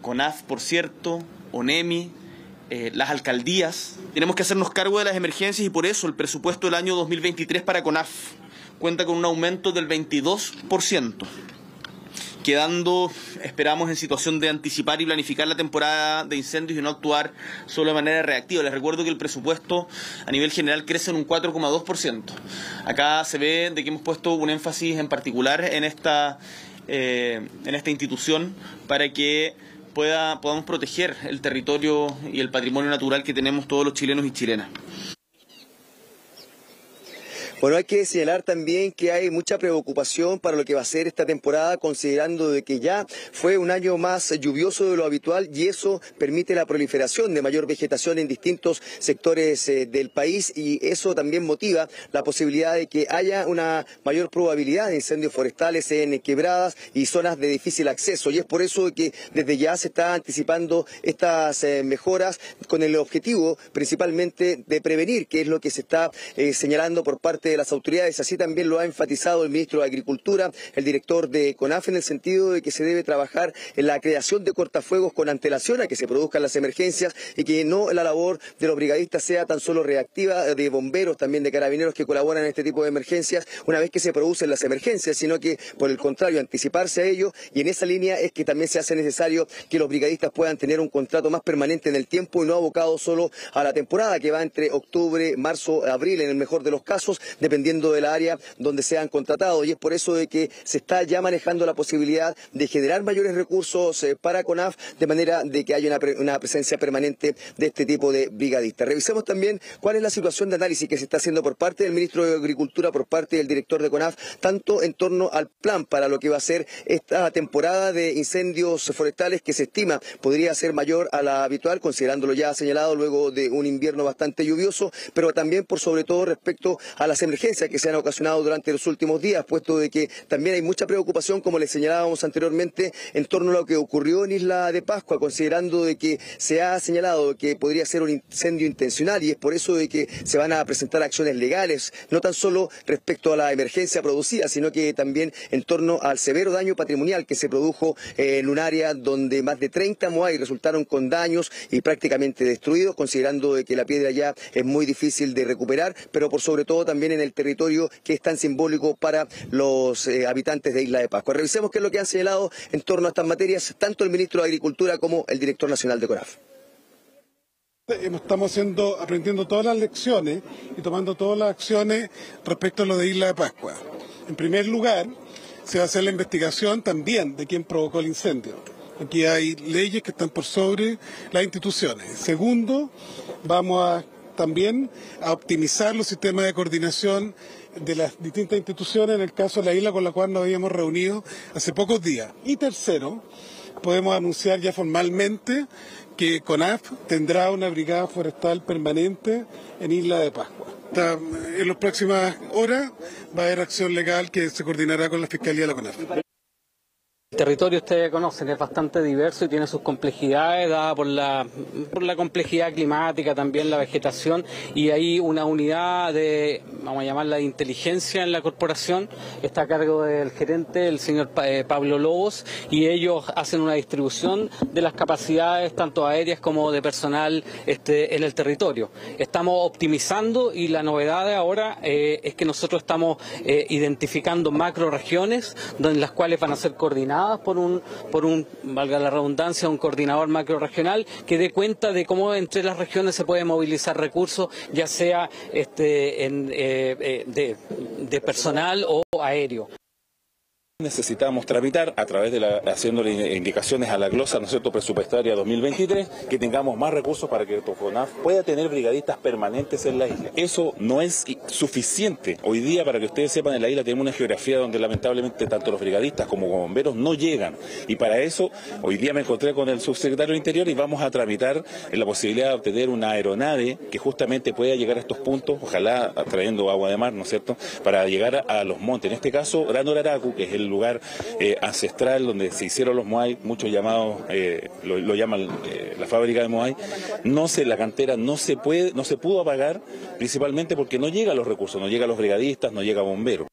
CONAF, por cierto, ONEMI, las alcaldías. Tenemos que hacernos cargo de las emergencias y por eso el presupuesto del año 2023 para CONAF cuenta con un aumento del 22%, quedando, esperamos, en situación de anticipar y planificar la temporada de incendios y no actuar solo de manera reactiva. Les recuerdo que el presupuesto a nivel general crece en un 4,2%. Acá se ve de que hemos puesto un énfasis en particular en esta institución para que podamos proteger el territorio y el patrimonio natural que tenemos todos los chilenos y chilenas. Bueno, hay que señalar también que hay mucha preocupación para lo que va a ser esta temporada, considerando de que ya fue un año más lluvioso de lo habitual y eso permite la proliferación de mayor vegetación en distintos sectores del país y eso también motiva la posibilidad de que haya una mayor probabilidad de incendios forestales en quebradas y zonas de difícil acceso. Y es por eso que desde ya se está anticipando estas mejoras con el objetivo principalmente de prevenir, que es lo que se está señalando por parte de las autoridades. Así también lo ha enfatizado el ministro de Agricultura, el director de CONAF, en el sentido de que se debe trabajar en la creación de cortafuegos con antelación a que se produzcan las emergencias y que no la labor de los brigadistas sea tan solo reactiva, de bomberos, también de carabineros que colaboran en este tipo de emergencias una vez que se producen las emergencias, sino que por el contrario anticiparse a ello, y en esa línea es que también se hace necesario que los brigadistas puedan tener un contrato más permanente en el tiempo y no abocado solo a la temporada que va entre octubre, marzo, abril en el mejor de los casos, dependiendo del área donde sean contratados. Y es por eso de que se está ya manejando la posibilidad de generar mayores recursos para CONAF, de manera de que haya una presencia permanente de este tipo de brigadistas. Revisemos también cuál es la situación de análisis que se está haciendo por parte del ministro de Agricultura, por parte del director de CONAF, tanto en torno al plan para lo que va a ser esta temporada de incendios forestales que se estima podría ser mayor a la habitual, considerándolo ya señalado luego de un invierno bastante lluvioso, pero también por sobre todo respecto a las emergencias que se han ocasionado durante los últimos días, puesto de que también hay mucha preocupación, como les señalábamos anteriormente, en torno a lo que ocurrió en Isla de Pascua, considerando de que se ha señalado que podría ser un incendio intencional y es por eso de que se van a presentar acciones legales, no tan solo respecto a la emergencia producida, sino que también en torno al severo daño patrimonial que se produjo en un área donde más de 30 moai resultaron con daños y prácticamente destruidos, considerando de que la piedra ya es muy difícil de recuperar, pero por sobre todo también en el territorio que es tan simbólico para los habitantes de Isla de Pascua. Revisemos qué es lo que han señalado en torno a estas materias tanto el ministro de Agricultura como el director nacional de CONAF. Estamos aprendiendo todas las lecciones y tomando todas las acciones respecto a lo de Isla de Pascua. En primer lugar, se va a hacer la investigación también de quién provocó el incendio. Aquí hay leyes que están por sobre las instituciones. Segundo, vamos también a optimizar los sistemas de coordinación de las distintas instituciones, en el caso de la isla con la cual nos habíamos reunido hace pocos días. Y tercero, podemos anunciar ya formalmente que CONAF tendrá una brigada forestal permanente en Isla de Pascua. En las próximas horas va a haber acción legal que se coordinará con la Fiscalía de la CONAF. El territorio, ustedes conocen, es bastante diverso y tiene sus complejidades, dada por la complejidad climática, también la vegetación, y hay una unidad de, vamos a llamarla, de inteligencia en la corporación, está a cargo del gerente, el señor Pablo Lobos, y ellos hacen una distribución de las capacidades, tanto aéreas como de personal en el territorio. Estamos optimizando, y la novedad de ahora es que nosotros estamos identificando macroregiones, en las cuales van a ser coordinadas por un, valga la redundancia, un coordinador macrorregional que dé cuenta de cómo entre las regiones se puede movilizar recursos, ya sea de personal o aéreo. Necesitamos tramitar a través de haciéndole indicaciones a la glosa, ¿no es cierto?, presupuestaria 2023, que tengamos más recursos para que CONAF pueda tener brigadistas permanentes en la isla. Eso no es suficiente. Hoy día, para que ustedes sepan, en la isla tenemos una geografía donde lamentablemente tanto los brigadistas como bomberos no llegan. Y para eso, hoy día me encontré con el subsecretario del Interior y vamos a tramitar la posibilidad de obtener una aeronave que justamente pueda llegar a estos puntos, ojalá trayendo agua de mar, ¿no es cierto?, para llegar a los montes. En este caso, Gran Oraracu, que es el lugar ancestral donde se hicieron los Moai, muchos llamados, lo llaman la fábrica de Moai, la cantera no se pudo apagar, principalmente porque no llegan los recursos, no llegan los brigadistas, no llega bomberos.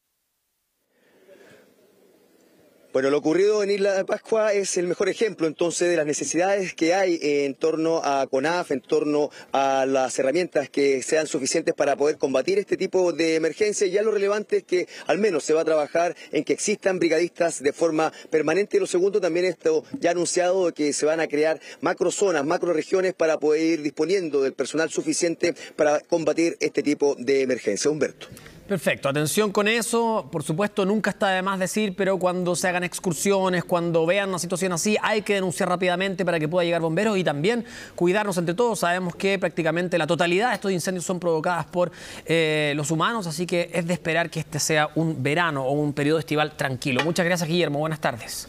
Bueno, lo ocurrido en Isla de Pascua es el mejor ejemplo entonces de las necesidades que hay en torno a CONAF, en torno a las herramientas que sean suficientes para poder combatir este tipo de emergencias. Ya lo relevante es que al menos se va a trabajar en que existan brigadistas de forma permanente. Y lo segundo, también esto ya anunciado de que se van a crear macrozonas, macroregiones para poder ir disponiendo del personal suficiente para combatir este tipo de emergencias. Humberto. Perfecto, atención con eso, por supuesto nunca está de más decir, pero cuando se hagan excursiones, cuando vean una situación así, hay que denunciar rápidamente para que pueda llegar bomberos y también cuidarnos entre todos. Sabemos que prácticamente la totalidad de estos incendios son provocadas por los humanos, así que es de esperar que este sea un verano o un periodo estival tranquilo. Muchas gracias, Guillermo, buenas tardes.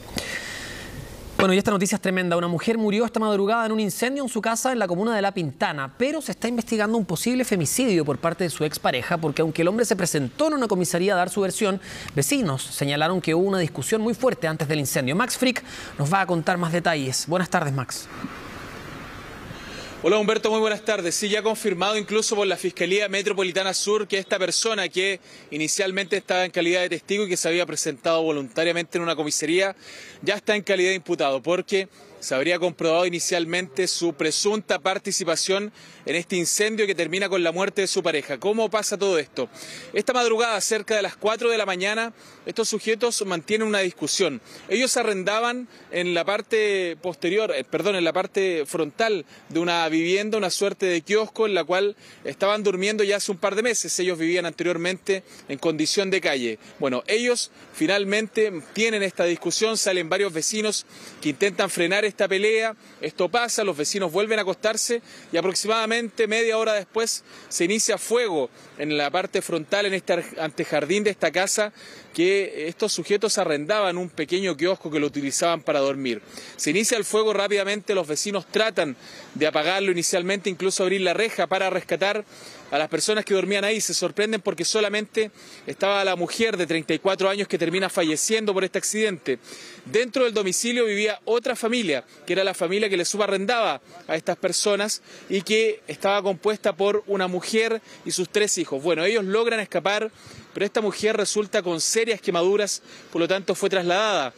Bueno, y esta noticia es tremenda. Una mujer murió esta madrugada en un incendio en su casa en la comuna de La Pintana, pero se está investigando un posible femicidio por parte de su expareja, porque aunque el hombre se presentó en una comisaría a dar su versión, vecinos señalaron que hubo una discusión muy fuerte antes del incendio. Max Frick nos va a contar más detalles. Buenas tardes, Max. Hola Humberto, muy buenas tardes. Sí, ya confirmado incluso por la Fiscalía Metropolitana Sur que esta persona que inicialmente estaba en calidad de testigo y que se había presentado voluntariamente en una comisaría, ya está en calidad de imputado porque se habría comprobado inicialmente su presunta participación en este incendio que termina con la muerte de su pareja. ¿Cómo pasa todo esto? Esta madrugada, cerca de las 4 de la mañana, estos sujetos mantienen una discusión. Ellos arrendaban en la parte posterior, en la parte frontal de una vivienda, una suerte de kiosco en la cual estaban durmiendo ya hace un par de meses. Ellos vivían anteriormente en condición de calle. Bueno, ellos finalmente tienen esta discusión, salen varios vecinos que intentan frenar esta pelea, esto pasa, los vecinos vuelven a acostarse y aproximadamente media hora después se inicia fuego en la parte frontal, en este antejardín de esta casa, que estos sujetos arrendaban un pequeño kiosco que lo utilizaban para dormir. Se inicia el fuego rápidamente, los vecinos tratan de apagarlo inicialmente, incluso abrir la reja para rescatar a las personas que dormían ahí. Se sorprenden porque solamente estaba la mujer de 34 años que termina falleciendo por este accidente. Dentro del domicilio vivía otra familia, que era la familia que le subarrendaba a estas personas y que estaba compuesta por una mujer y sus 3 hijos. Bueno, ellos logran escapar, pero esta mujer resulta con serias quemaduras, por lo tanto fue trasladada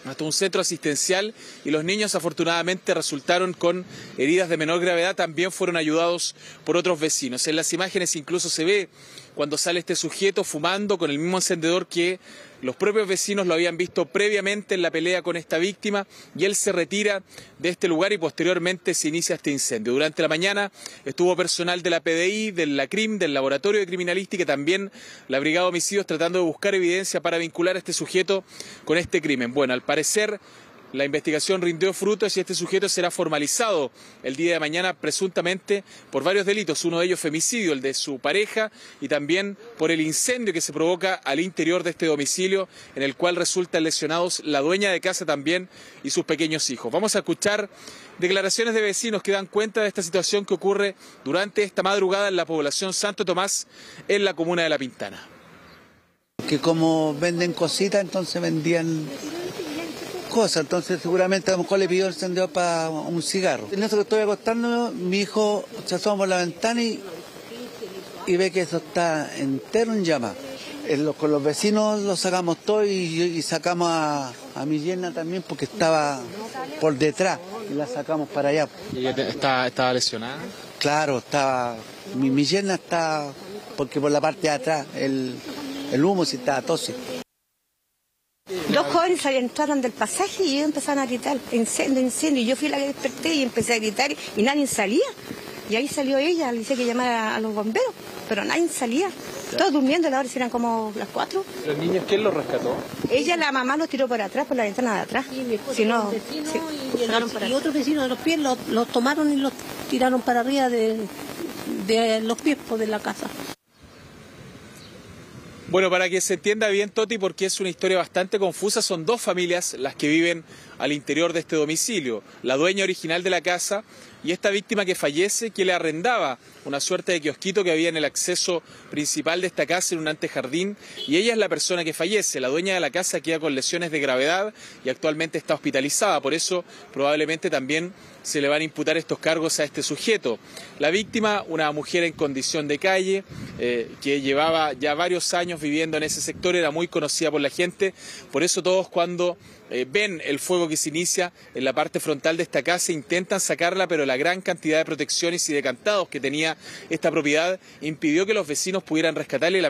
hasta un centro asistencial y los niños afortunadamente resultaron con heridas de menor gravedad, también fueron ayudados por otros vecinos. En las imágenes incluso se ve cuando sale este sujeto fumando con el mismo encendedor que los propios vecinos lo habían visto previamente en la pelea con esta víctima, y él se retira de este lugar y posteriormente se inicia este incendio. Durante la mañana estuvo personal de la PDI, del LACRIM, del Laboratorio de Criminalística y también la Brigada de Homicidios tratando de buscar evidencia para vincular a este sujeto con este crimen. Bueno, al parecer La investigación rindió frutos y este sujeto será formalizado el día de mañana presuntamente por varios delitos, uno de ellos femicidio, el de su pareja, y también por el incendio que se provoca al interior de este domicilio, en el cual resultan lesionados la dueña de casa también y sus pequeños hijos. Vamos a escuchar declaraciones de vecinos que dan cuenta de esta situación que ocurre durante esta madrugada en la población Santo Tomás, en la comuna de La Pintana. Que como venden cositas, entonces vendían cosas, entonces seguramente a lo mejor le pidió el encendedor para un cigarro. En eso que estoy acostando, mi hijo se asoma por la ventana y ve que eso está entero en llamas. Con los vecinos lo sacamos todo y sacamos a mi yerna también porque estaba por detrás y la sacamos para allá. ¿Y estaba lesionada? Claro, mi yerna está, porque por la parte de atrás el humo sí estaba tóxico. Dos jóvenes entraron del pasaje y ellos empezaron a gritar, incendio, incendio. Y yo fui la que desperté y empecé a gritar y nadie salía. Y ahí salió ella, le dice que llamara a los bomberos, pero nadie salía. Todos durmiendo, a la hora eran como las 4. ¿Los niños quién los rescató? Ella, la mamá, los tiró por atrás, por la ventana de atrás. Si no, y otros vecinos de los pies los tomaron y los tiraron para arriba de los pies de la casa. Bueno, para que se entienda bien, Toti, porque es una historia bastante confusa, son dos familias las que viven al interior de este domicilio. La dueña original de la casa y esta víctima que fallece, que le arrendaba una suerte de kiosquito que había en el acceso principal de esta casa, en un antejardín, y ella es la persona que fallece. La dueña de la casa queda con lesiones de gravedad y actualmente está hospitalizada, por eso probablemente también se le van a imputar estos cargos a este sujeto. La víctima, una mujer en condición de calle, que llevaba ya varios años viviendo en ese sector, era muy conocida por la gente, por eso todos cuando ven el fuego que se inicia en la parte frontal de esta casa intentan sacarla, pero la gran cantidad de protecciones y de candados que tenía esta propiedad impidió que los vecinos pudieran rescatarla y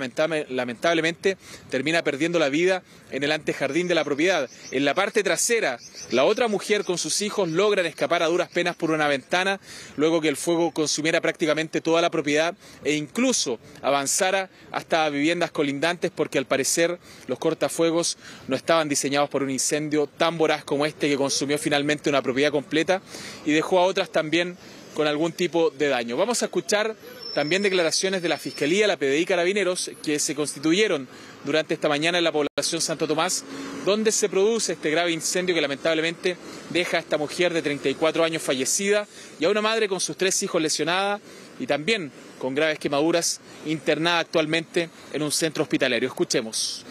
lamentablemente termina perdiendo la vida en el antejardín de la propiedad. En la parte trasera, la otra mujer con sus hijos logran escapar a duras penas por una ventana, luego que el fuego consumiera prácticamente toda la propiedad e incluso avanzara hasta viviendas colindantes, porque al parecer los cortafuegos no estaban diseñados por un incendio tan voraz como este que consumió finalmente una propiedad completa y dejó a otras también con algún tipo de daño. Vamos a escuchar también declaraciones de la Fiscalía, la PDI y Carabineros que se constituyeron durante esta mañana en la población Santo Tomás, donde se produce este grave incendio que lamentablemente deja a esta mujer de 34 años fallecida y a una madre con sus 3 hijos lesionada y también con graves quemaduras, internada actualmente en un centro hospitalario. Escuchemos.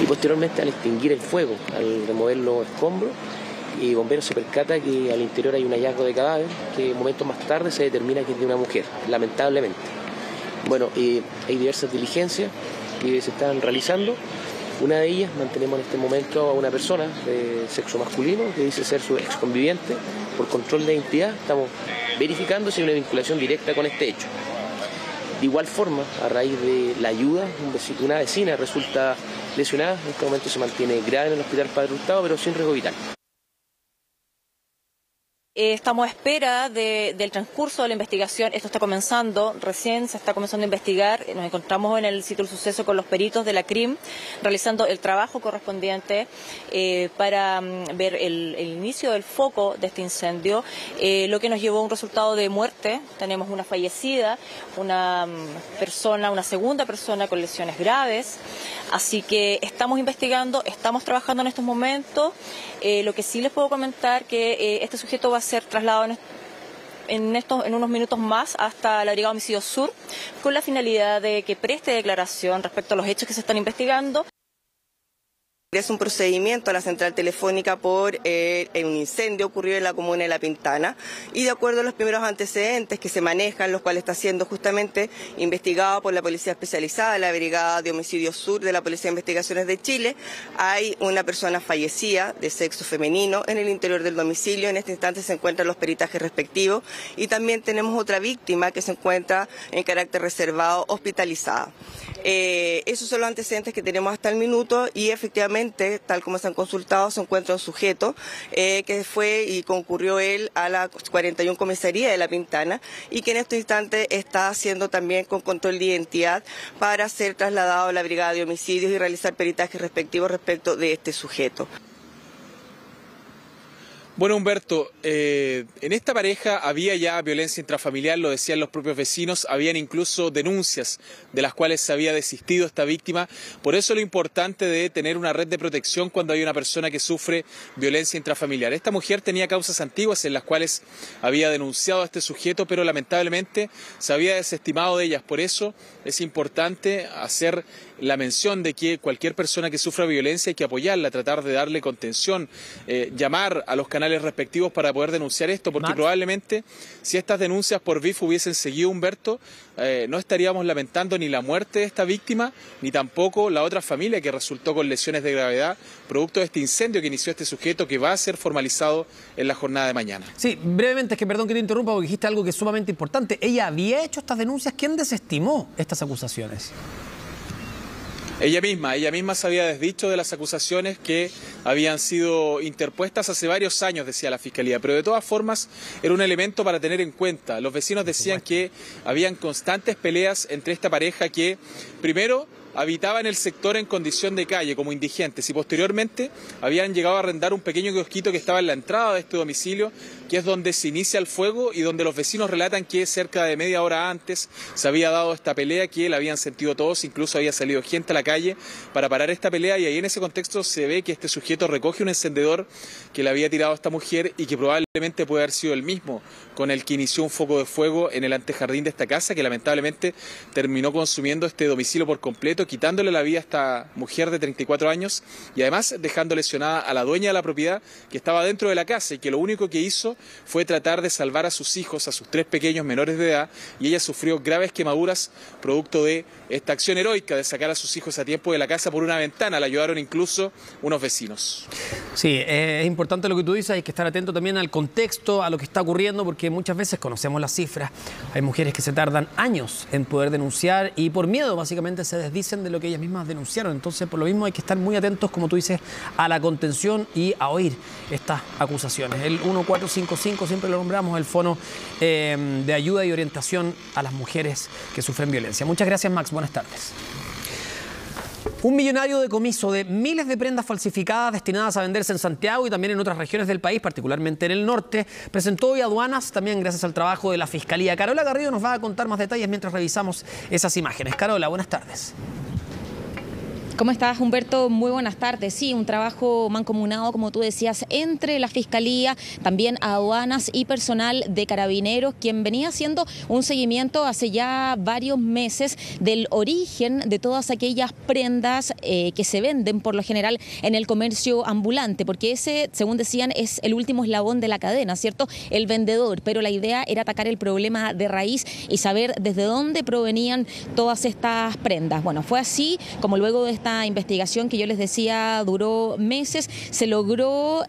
Y posteriormente, al extinguir el fuego, al remover los escombros, y bomberos se percata que al interior hay un hallazgo de cadáver que momentos más tarde se determina que es de una mujer, lamentablemente. Bueno, hay diversas diligencias que se están realizando. Una de ellas, mantenemos en este momento a una persona de sexo masculino que dice ser su ex conviviente. Por control de identidad estamos verificando si hay una vinculación directa con este hecho. De igual forma, a raíz de la ayuda, una vecina resulta lesionada. En este momento se mantiene grave en el hospital Padre Hurtado, pero sin riesgo vital. Estamos a espera del transcurso de la investigación. Esto está comenzando, recién se está comenzando a investigar. Nos encontramos en el sitio del suceso con los peritos de la CRIM realizando el trabajo correspondiente para ver el inicio del foco de este incendio, lo que nos llevó a un resultado de muerte. Tenemos una fallecida, una segunda persona con lesiones graves. Así que estamos investigando, estamos trabajando en estos momentos. Lo que sí les puedo comentar que este sujeto va a ser trasladado en unos minutos más hasta la Brigada de Homicidios Sur con la finalidad de que preste declaración respecto a los hechos que se están investigando. Es un procedimiento a la central telefónica por un incendio ocurrido en la comuna de La Pintana y de acuerdo a los primeros antecedentes que se manejan, los cuales está siendo justamente investigado por la Policía Especializada, la Brigada de Homicidios Sur de la Policía de Investigaciones de Chile, hay una persona fallecida de sexo femenino en el interior del domicilio. En este instante se encuentran los peritajes respectivos y también tenemos otra víctima que se encuentra en carácter reservado hospitalizada. Esos son los antecedentes que tenemos hasta el minuto y efectivamente, tal como se han consultado, se encuentra un sujeto que fue y concurrió él a la 41 comisaría de La Pintana y que en este instante está haciendo también con control de identidad para ser trasladado a la Brigada de Homicidios y realizar peritajes respectivos respecto de este sujeto. Bueno, Humberto, en esta pareja había ya violencia intrafamiliar, lo decían los propios vecinos, habían incluso denuncias de las cuales se había desistido esta víctima. Por eso lo importante de tener una red de protección cuando hay una persona que sufre violencia intrafamiliar. Esta mujer tenía causas antiguas en las cuales había denunciado a este sujeto, pero lamentablemente se había desestimado de ellas. Por eso es importante hacer la mención de que cualquier persona que sufra violencia hay que apoyarla, tratar de darle contención, llamar a los canales respectivos para poder denunciar esto, porque probablemente si estas denuncias por BIF hubiesen seguido, Humberto, no estaríamos lamentando ni la muerte de esta víctima, ni tampoco la otra familia que resultó con lesiones de gravedad, producto de este incendio que inició este sujeto, que va a ser formalizado en la jornada de mañana. Sí, brevemente, es que perdón que te interrumpa, porque dijiste algo que es sumamente importante. Ella había hecho estas denuncias. ¿Quién desestimó estas acusaciones? Ella misma se había desdicho de las acusaciones que habían sido interpuestas hace varios años, decía la Fiscalía, pero de todas formas era un elemento para tener en cuenta. Los vecinos decían que habían constantes peleas entre esta pareja que, primero, habitaba en el sector en condición de calle, como indigentes, y posteriormente habían llegado a arrendar un pequeño kiosquito que estaba en la entrada de este domicilio, que es donde se inicia el fuego y donde los vecinos relatan que cerca de media hora antes se había dado esta pelea, que la habían sentido todos, incluso había salido gente a la calle para parar esta pelea, y ahí en ese contexto se ve que este sujeto recoge un encendedor que le había tirado a esta mujer y que probablemente puede haber sido el mismo con el que inició un foco de fuego en el antejardín de esta casa, que lamentablemente terminó consumiendo este domicilio por completo, quitándole la vida a esta mujer de 34 años y además dejando lesionada a la dueña de la propiedad, que estaba dentro de la casa y que lo único que hizo fue tratar de salvar a sus hijos, a sus 3 pequeños menores de edad, y ella sufrió graves quemaduras producto de esta acción heroica de sacar a sus hijos a tiempo de la casa por una ventana. La ayudaron incluso unos vecinos. Sí, es importante lo que tú dices, hay que estar atento también al contexto, a lo que está ocurriendo, porque muchas veces conocemos las cifras. Hay mujeres que se tardan años en poder denunciar y por miedo básicamente se desdicen de lo que ellas mismas denunciaron. Entonces, por lo mismo hay que estar muy atentos, como tú dices, a la contención y a oír estas acusaciones. El 1455, siempre lo nombramos, el fono de ayuda y orientación a las mujeres que sufren violencia. Muchas gracias, Max. Buenas tardes. Un millonario decomiso de miles de prendas falsificadas destinadas a venderse en Santiago y también en otras regiones del país, particularmente en el norte, presentó hoy aduanas, también gracias al trabajo de la Fiscalía. Carola Garrido nos va a contar más detalles mientras revisamos esas imágenes. Carola, buenas tardes. ¿Cómo estás, Humberto? Muy buenas tardes. Sí, un trabajo mancomunado, como tú decías, entre la Fiscalía, también aduanas y personal de Carabineros, quien venía haciendo un seguimiento hace ya varios meses del origen de todas aquellas prendas que se venden por lo general en el comercio ambulante, porque ese, según decían, es el último eslabón de la cadena, ¿cierto? El vendedor, pero la idea era atacar el problema de raíz y saber desde dónde provenían todas estas prendas. Bueno, fue así como luego de esta investigación que yo les decía duró meses, se logró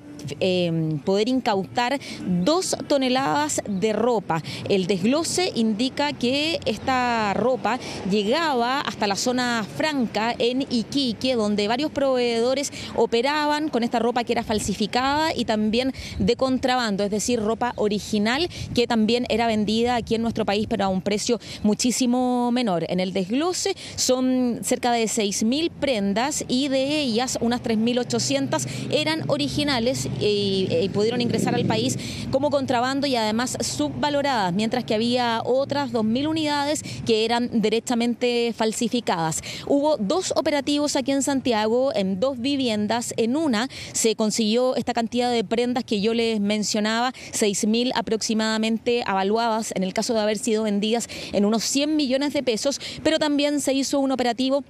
poder incautar 2 toneladas de ropa. El desglose indica que esta ropa llegaba hasta la zona franca en Iquique, donde varios proveedores operaban con esta ropa que era falsificada y también de contrabando, es decir, ropa original que también era vendida aquí en nuestro país, pero a un precio muchísimo menor. En el desglose son cerca de 6.000 prendas y de ellas unas 3.800 eran originales y pudieron ingresar al país como contrabando y además subvaloradas, mientras que había otras 2.000 unidades que eran derechamente falsificadas. Hubo 2 operativos aquí en Santiago, en 2 viviendas. En una se consiguió esta cantidad de prendas que yo les mencionaba, 6.000 aproximadamente, avaluadas en el caso de haber sido vendidas en unos 100 millones de pesos, pero también se hizo un operativo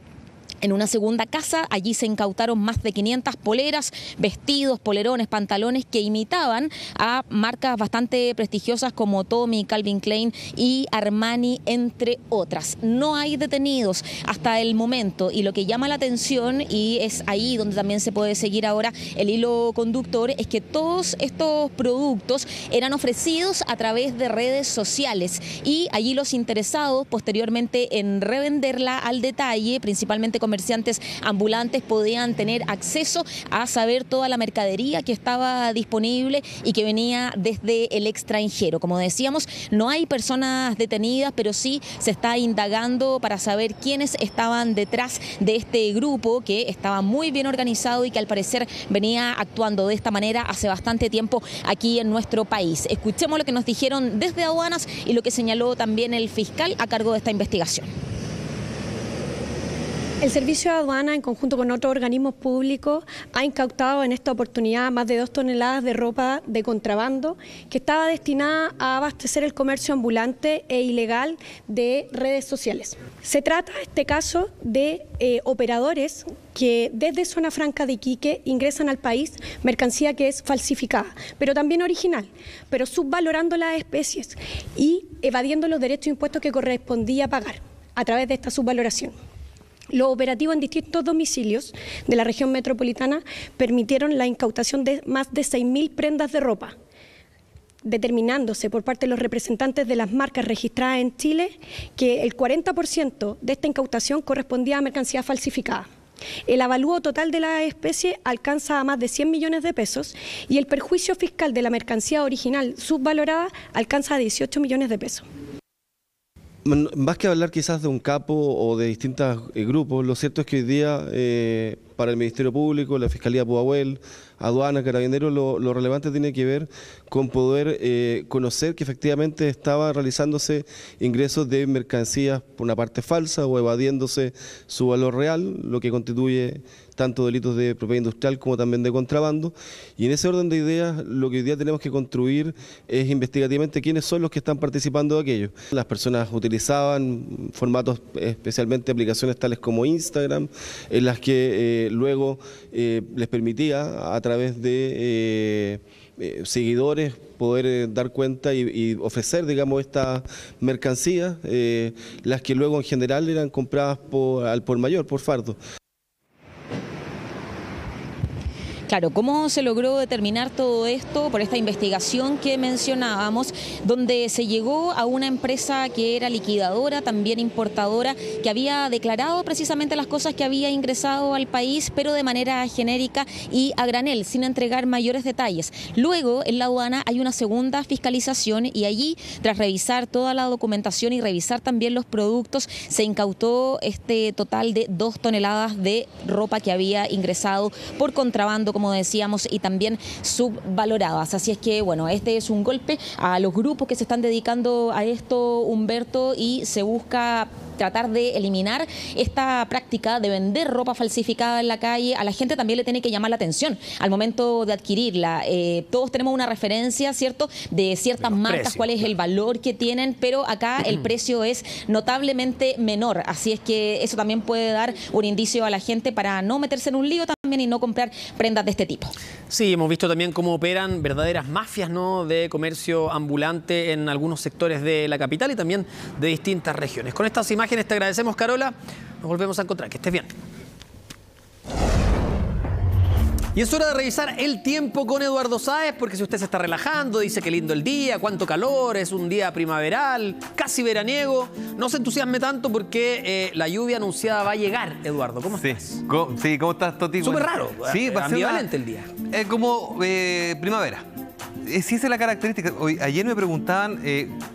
en una segunda casa. Allí se incautaron más de 500 poleras, vestidos, polerones, pantalones que imitaban a marcas bastante prestigiosas como Tommy, Calvin Klein y Armani, entre otras. No hay detenidos hasta el momento y lo que llama la atención, y es ahí donde también se puede seguir ahora el hilo conductor, es que todos estos productos eran ofrecidos a través de redes sociales y allí los interesados posteriormente en revenderla al detalle, principalmente comerciantes ambulantes podían tener acceso a saber toda la mercadería que estaba disponible y que venía desde el extranjero. Como decíamos, no hay personas detenidas, pero sí se está indagando para saber quiénes estaban detrás de este grupo que estaba muy bien organizado y que al parecer venía actuando de esta manera hace bastante tiempo aquí en nuestro país. Escuchemos lo que nos dijeron desde aduanas y lo que señaló también el fiscal a cargo de esta investigación. El Servicio de Aduana, en conjunto con otros organismos públicos, ha incautado en esta oportunidad más de 2 toneladas de ropa de contrabando que estaba destinada a abastecer el comercio ambulante e ilegal de redes sociales. Se trata, en este caso, de operadores que desde Zona Franca de Iquique ingresan al país mercancía que es falsificada, pero también original, pero subvalorando las especies y evadiendo los derechos e impuestos que correspondía pagar a través de esta subvaloración. Los operativos en distintos domicilios de la región metropolitana permitieron la incautación de más de 6.000 prendas de ropa, determinándose por parte de los representantes de las marcas registradas en Chile que el 40% de esta incautación correspondía a mercancía falsificada. El avalúo total de la especie alcanza a más de 100 millones de pesos y el perjuicio fiscal de la mercancía original subvalorada alcanza a 18 millones de pesos. Más que hablar quizás de un capo o de distintos grupos, lo cierto es que hoy día para el Ministerio Público, la Fiscalía Pudahuel, Aduana, Carabineros, lo relevante tiene que ver con poder conocer que efectivamente estaba realizándose ingresos de mercancías por una parte falsa o evadiéndose su valor real, lo que constituye tanto delitos de propiedad industrial como también de contrabando. Y en ese orden de ideas, lo que hoy día tenemos que construir es investigativamente quiénes son los que están participando de aquello. Las personas utilizaban formatos, especialmente aplicaciones tales como Instagram, en las que luego les permitía a través de seguidores poder dar cuenta y ofrecer, digamos, estas mercancías, las que luego en general eran compradas al por mayor, por fardo. Claro, ¿cómo se logró determinar todo esto? Por esta investigación que mencionábamos, donde se llegó a una empresa que era liquidadora, también importadora, que había declarado precisamente las cosas que había ingresado al país, pero de manera genérica y a granel, sin entregar mayores detalles. Luego, en la aduana hay una segunda fiscalización y allí, tras revisar toda la documentación y revisar también los productos, se incautó este total de 2 toneladas de ropa que había ingresado por contrabando, como decíamos, y también subvaloradas. Así es que, bueno, este es un golpe a los grupos que se están dedicando a esto, Humberto, y se busca tratar de eliminar esta práctica de vender ropa falsificada en la calle. A la gente también le tiene que llamar la atención al momento de adquirirla. Todos tenemos una referencia, ¿cierto?, de ciertas marcas, cuál es el valor que tienen, pero acá el precio es notablemente menor. Así es que eso también puede dar un indicio a la gente para no meterse en un lío también y no comprar prendas de este tipo. Sí, hemos visto también cómo operan verdaderas mafias, ¿no?, de comercio ambulante en algunos sectores de la capital y también de distintas regiones. Con estas imágenes te agradecemos, Carola. Nos volvemos a encontrar. Que estés bien. Y es hora de revisar el tiempo con Eduardo Sáez, porque si usted se está relajando, dice que lindo el día, cuánto calor, es un día primaveral, casi veraniego, no se entusiasme tanto porque la lluvia anunciada va a llegar, Eduardo. ¿Cómo estás? Sí, ¿cómo estás, Toti? Súper raro, sí, va a ser ambivalente el día. Como primavera. Sí, esa es la característica. Ayer me preguntaban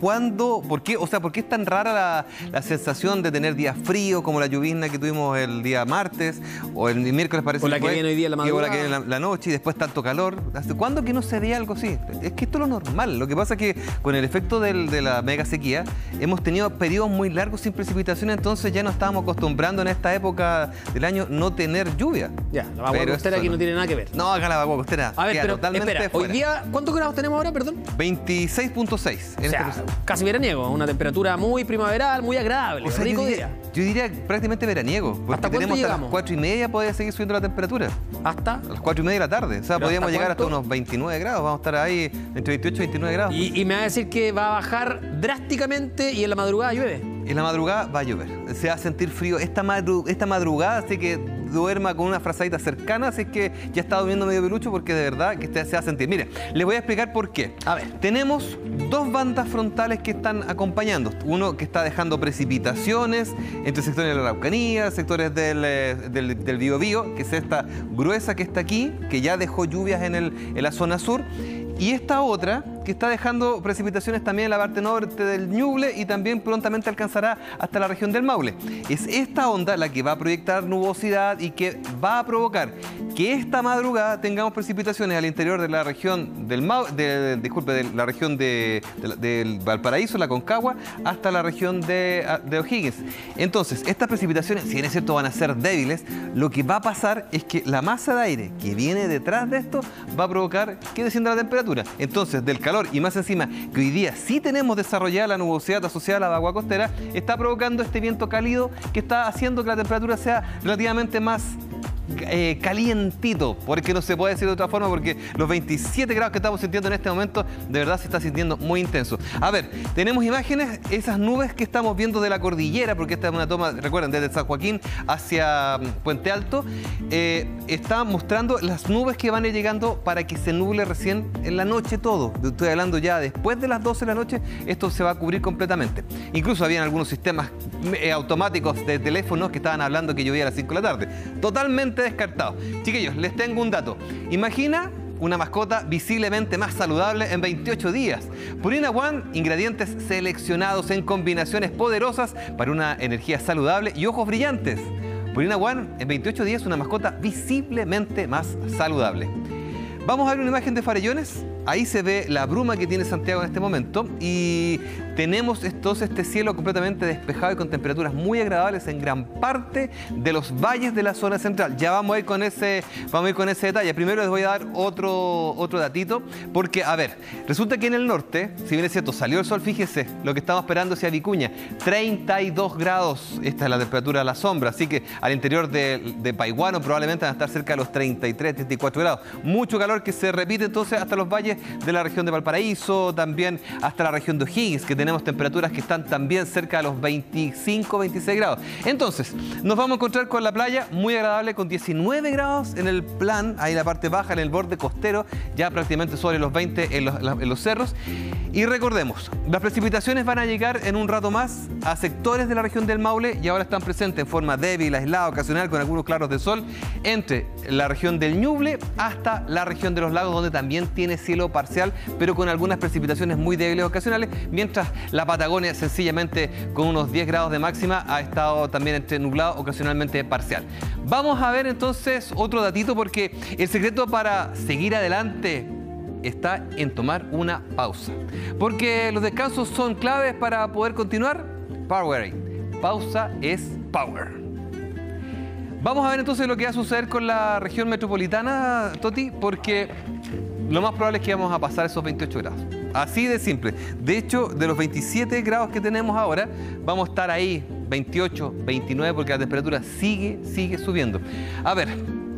por qué es tan rara la sensación de tener días fríos, como la llovizna que tuvimos el día martes, o el miércoles parece que la que viene hoy día en la madrugada. O la que viene en la noche y después tanto calor. ¿Hasta cuándo que no se veía algo así? Es que esto es lo normal. Lo que pasa es que con el efecto de la mega sequía hemos tenido periodos muy largos sin precipitaciones, entonces ya nos estábamos acostumbrando en esta época del año no tener lluvia. Ya, la vagua costera aquí no tiene nada que ver. No, acá la vagua costera. A ver, pero espera, hoy día, ¿cuántos grados tenemos ahora, perdón? 26.6. O sea, casi veraniego, una temperatura muy primaveral, muy agradable, rico día. Yo diría prácticamente veraniego. ¿Hasta cuánto llegamos? A las 4:30 podría seguir subiendo la temperatura. ¿Hasta? A las 4:30 de la tarde. O sea, podríamos llegar hasta unos 29 grados. Vamos a estar ahí entre 28 y 29 grados. Y me va a decir que va a bajar drásticamente y en la madrugada llueve. En la madrugada va a llover. Se va a sentir frío esta madrugada, así que duerma con una frazadita cercana, así que ya está durmiendo medio pelucho, porque de verdad que se va a sentir. Mire, les voy a explicar por qué. A ver, tenemos dos bandas frontales que están acompañando. Uno que está dejando precipitaciones entre sectores de la Araucanía, sectores del Biobío, que es esta gruesa que está aquí, que ya dejó lluvias en la zona sur. Y esta otra que está dejando precipitaciones también en la parte norte del Ñuble y también prontamente alcanzará hasta la región del Maule. Es esta onda la que va a proyectar nubosidad y que va a provocar que esta madrugada tengamos precipitaciones al interior de la región del la región del Valparaíso, la Concagua, hasta la región de O'Higgins. Entonces, estas precipitaciones, si bien es cierto van a ser débiles, lo que va a pasar es que la masa de aire que viene detrás de esto va a provocar que descienda la temperatura. Entonces, del calor y más encima que hoy día sí tenemos desarrollada la nubosidad asociada a la vagua costera, está provocando este viento cálido que está haciendo que la temperatura sea relativamente más calientito, porque no se puede decir de otra forma, porque los 27 grados que estamos sintiendo en este momento de verdad se está sintiendo muy intenso. A ver, tenemos imágenes, esas nubes que estamos viendo de la cordillera, porque esta es una toma, recuerden, desde San Joaquín hacia Puente Alto, está mostrando las nubes que van llegando para que se nuble recién en la noche todo. Estoy hablando ya después de las 12 de la noche, esto se va a cubrir completamente. Incluso habían algunos sistemas automáticos de teléfonos que estaban hablando que llovía a las 5 de la tarde. Totalmente descartado. Chiquillos, les tengo un dato. Imagina una mascota visiblemente más saludable en 28 días. Purina One, ingredientes seleccionados en combinaciones poderosas para una energía saludable y ojos brillantes. Purina One, en 28 días, una mascota visiblemente más saludable. Vamos a ver una imagen de Farellones. Ahí se ve la bruma que tiene Santiago en este momento y tenemos entonces este cielo completamente despejado y con temperaturas muy agradables en gran parte de los valles de la zona central. Ya vamos a ir con ese detalle. Primero les voy a dar otro datito, porque, a ver, resulta que en el norte, si bien es cierto, salió el sol, fíjese, lo que estamos esperando hacia Vicuña, 32 grados, esta es la temperatura a la sombra, así que al interior de Paiguano probablemente van a estar cerca de los 33, 34 grados. Mucho calor que se repite entonces hasta los valles de la región de Valparaíso, también hasta la región de O'Higgins, que tenemos temperaturas que están también cerca de los 25, 26 grados. Entonces, nos vamos a encontrar con la playa muy agradable, con 19 grados en el plan, ahí en la parte baja, en el borde costero, ya prácticamente sobre los 20 en los cerros. Y recordemos, las precipitaciones van a llegar en un rato más a sectores de la región del Maule y ahora están presentes en forma débil, aislada, ocasional, con algunos claros de sol, entre la región del Ñuble hasta la región de los lagos, donde también tiene cielo parcial, pero con algunas precipitaciones muy débiles ocasionales, mientras la Patagonia sencillamente con unos 10 grados de máxima ha estado también entre nublado, ocasionalmente parcial. Vamos a ver entonces otro datito, porque el secreto para seguir adelante está en tomar una pausa, porque los descansos son claves para poder continuar. Powering. Pausa es power. Vamos a ver entonces lo que va a suceder con la región metropolitana, Toti, porque lo más probable es que vamos a pasar esos 28 grados. Así de simple. De hecho, de los 27 grados que tenemos ahora, vamos a estar ahí 28, 29, porque la temperatura sigue subiendo. A ver,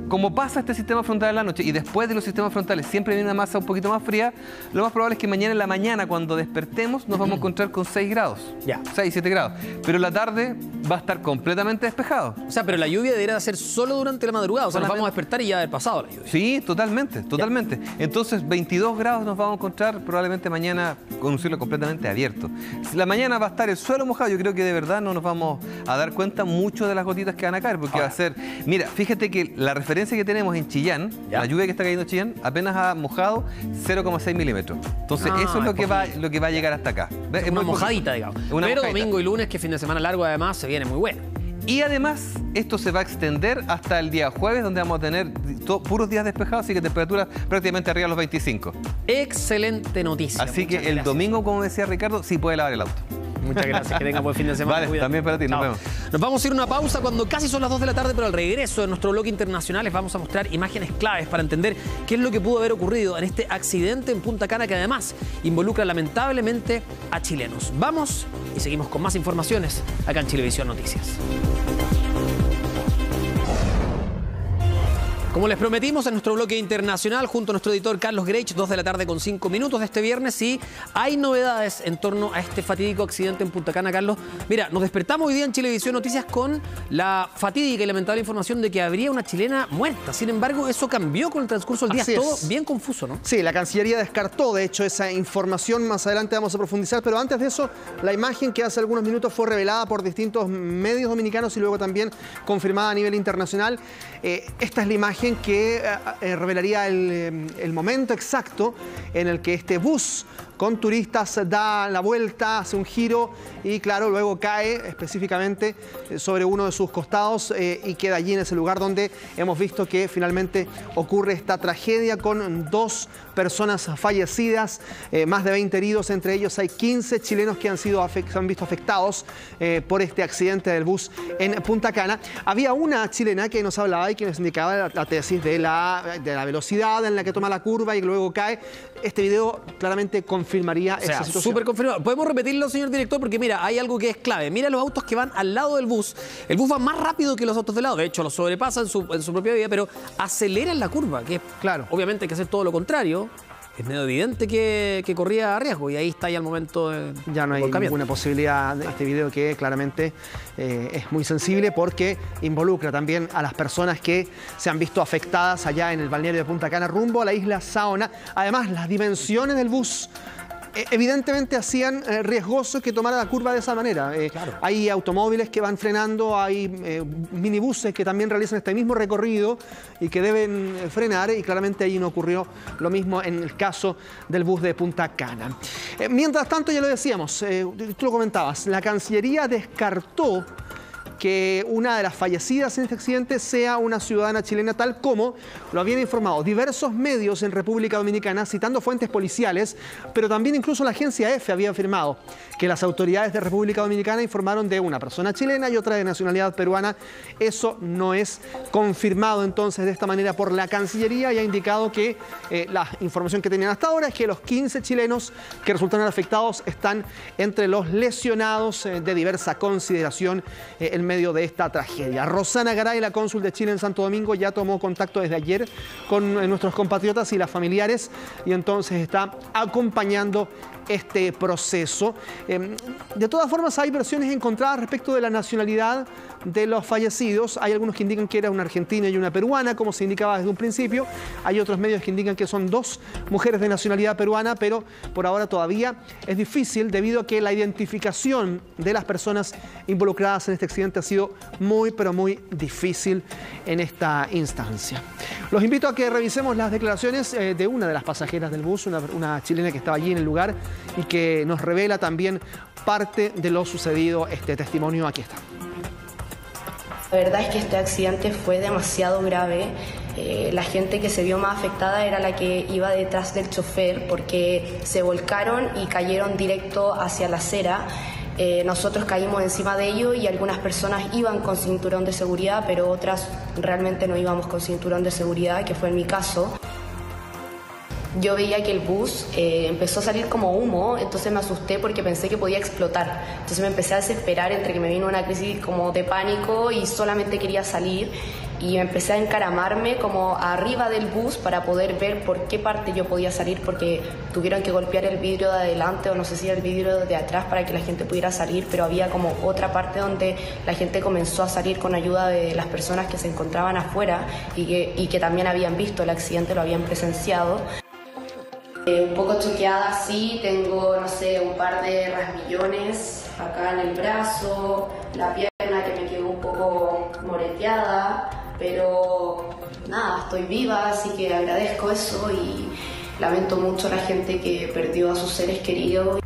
como pasa este sistema frontal en la noche y después de los sistemas frontales siempre viene una masa un poquito más fría, lo más probable es que mañana en la mañana, cuando despertemos, nos vamos a encontrar con 6 grados. Ya. 6, 7 grados. Pero la tarde va a estar completamente despejado. O sea, pero la lluvia debería ser solo durante la madrugada. O sea, nos vamos a despertar y ya haber pasado la lluvia. Sí, totalmente. Ya. Entonces, 22 grados nos vamos a encontrar probablemente mañana con un cielo completamente abierto. La mañana va a estar el suelo mojado. Yo creo que de verdad no nos vamos a dar cuenta mucho de las gotitas que van a caer, porque va a ser... Mira, fíjate que la referencia que tenemos en Chillán, la lluvia que está cayendo en Chillán, apenas ha mojado 0,6 milímetros. Entonces, eso es lo que va a llegar hasta acá. Es una mojadita, digamos. Pero domingo y lunes, que fin de semana largo además, se viene muy bueno. Y además, esto se va a extender hasta el día jueves, donde vamos a tener puros días despejados, así que temperaturas prácticamente arriba de los 25. Excelente noticia. Así que el domingo, como decía Ricardo, sí puede lavar el auto. Muchas gracias, que tenga buen fin de semana. Vale, también para ti, nos vemos. Nos vamos a ir a una pausa cuando casi son las 2 de la tarde, pero al regreso de nuestro bloque internacional les vamos a mostrar imágenes claves para entender qué es lo que pudo haber ocurrido en este accidente en Punta Cana, que además involucra lamentablemente a chilenos. Vamos y seguimos con más informaciones acá en Chilevisión Noticias. Como les prometimos en nuestro bloque internacional, junto a nuestro editor Carlos Greich, 2 de la tarde con 5 minutos de este viernes, sí, hay novedades en torno a este fatídico accidente en Punta Cana, Carlos. Mira, nos despertamos hoy día en Chilevisión Noticias con la fatídica y lamentable información de que habría una chilena muerta. Sin embargo, eso cambió con el transcurso del día. Así todo es. bien confuso, ¿no? Sí, la Cancillería descartó, de hecho, esa información. Más adelante vamos a profundizar, pero antes de eso, la imagen que hace algunos minutos fue revelada por distintos medios dominicanos y luego también confirmada a nivel internacional. Esta es la imagen que revelaría el momento exacto en el que este bus con turistas da la vuelta, hace un giro y claro, luego cae específicamente sobre uno de sus costados y queda allí en ese lugar donde hemos visto que finalmente ocurre esta tragedia con 2 personas fallecidas, más de 20 heridos, entre ellos hay 15 chilenos que se han visto afectados por este accidente del bus en Punta Cana. Había una chilena que nos hablaba y que nos indicaba la tesis de la velocidad en la que toma la curva y luego cae. Este video claramente confirmaría esa situación. Súper confirmado. Podemos repetirlo, señor director, porque mira, hay algo que es clave. Mira los autos que van al lado del bus. El bus va más rápido que los autos de lado. De hecho, los sobrepasa en su propia vía, pero acelera en la curva, que claro, obviamente hay que hacer todo lo contrario. Es medio evidente que corría riesgo y ahí está ya el momento de... Ya no hay ninguna posibilidad de este video que claramente es muy sensible porque involucra también a las personas que se han visto afectadas allá en el balneario de Punta Cana rumbo a la isla Saona. Además, las dimensiones del bus evidentemente hacían riesgoso que tomara la curva de esa manera. Claro. Hay automóviles que van frenando, hay minibuses que también realizan este mismo recorrido y que deben frenar y claramente ahí no ocurrió lo mismo en el caso del bus de Punta Cana. Mientras tanto, ya lo decíamos, tú lo comentabas, la Cancillería descartó que una de las fallecidas en este accidente sea una ciudadana chilena, tal como lo habían informado diversos medios en República Dominicana, citando fuentes policiales, pero también incluso la agencia EFE había afirmado que las autoridades de República Dominicana informaron de una persona chilena y otra de nacionalidad peruana. Eso no es confirmado entonces de esta manera por la Cancillería y ha indicado que la información que tenían hasta ahora es que los 15 chilenos que resultaron afectados están entre los lesionados de diversa consideración en medio de esta tragedia. Rosana Garay, la cónsul de Chile en Santo Domingo, ya tomó contacto desde ayer con nuestros compatriotas y las familiares y entonces está acompañando este proceso. De todas formas, hay versiones encontradas respecto de la nacionalidad de los fallecidos. Hay algunos que indican que era una argentina y una peruana, como se indicaba desde un principio. Hay otros medios que indican que son 2 mujeres de nacionalidad peruana, pero por ahora todavía es difícil debido a que la identificación de las personas involucradas en este accidente ha sido muy, pero muy difícil en esta instancia. Los invito a que revisemos las declaraciones de una de las pasajeras del bus, una chilena que estaba allí en el lugar y que nos revela también parte de lo sucedido. Este testimonio aquí está. La verdad es que este accidente fue demasiado grave. La gente que se vio más afectada era la que iba detrás del chofer porque se volcaron y cayeron directo hacia la acera. Nosotros caímos encima de ellos y algunas personas iban con cinturón de seguridad, pero otras realmente no íbamos con cinturón de seguridad, que fue en mi caso. Yo veía que el bus empezó a salir como humo, entonces me asusté porque pensé que podía explotar. Entonces me empecé a desesperar entre que me vino una crisis como de pánico y solamente quería salir. Y empecé a encaramarme como arriba del bus para poder ver por qué parte yo podía salir, porque tuvieron que golpear el vidrio de adelante o no sé si el vidrio de atrás para que la gente pudiera salir, pero había como otra parte donde la gente comenzó a salir con ayuda de las personas que se encontraban afuera y que también habían visto el accidente, lo habían presenciado. Un poco choqueada, sí, tengo, no sé, un par de rasmillones acá en el brazo, la pierna que me quedó un poco moreteada, pero nada, estoy viva, así que agradezco eso y lamento mucho a la gente que perdió a sus seres queridos.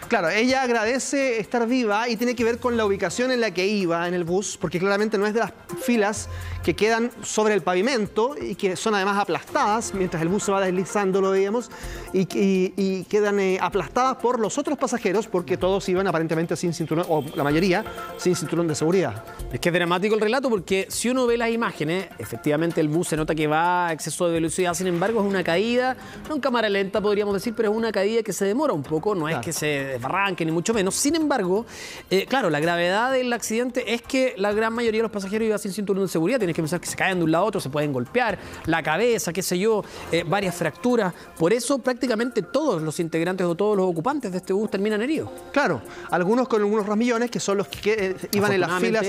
Claro, ella agradece estar viva y tiene que ver con la ubicación en la que iba en el bus, porque claramente no es de las filas que quedan sobre el pavimento y que son además aplastadas mientras el bus se va deslizando, lo veíamos, y quedan aplastadas por los otros pasajeros porque todos iban aparentemente sin cinturón, o la mayoría sin cinturón de seguridad. Es que es dramático el relato porque si uno ve las imágenes, efectivamente el bus se nota que va a exceso de velocidad, sin embargo es una caída, no en cámara lenta podríamos decir, pero es una caída que se demora un poco, no es que se desbarranque, ni mucho menos. Sin embargo, claro, la gravedad del accidente es que la gran mayoría de los pasajeros iban sin cinturón de seguridad. Tienes que pensar que se caen de un lado a otro, se pueden golpear, la cabeza, qué sé yo, varias fracturas. Por eso prácticamente todos los integrantes o todos los ocupantes de este bus terminan heridos. Claro, algunos con algunos ramillones que son los que iban en las filas,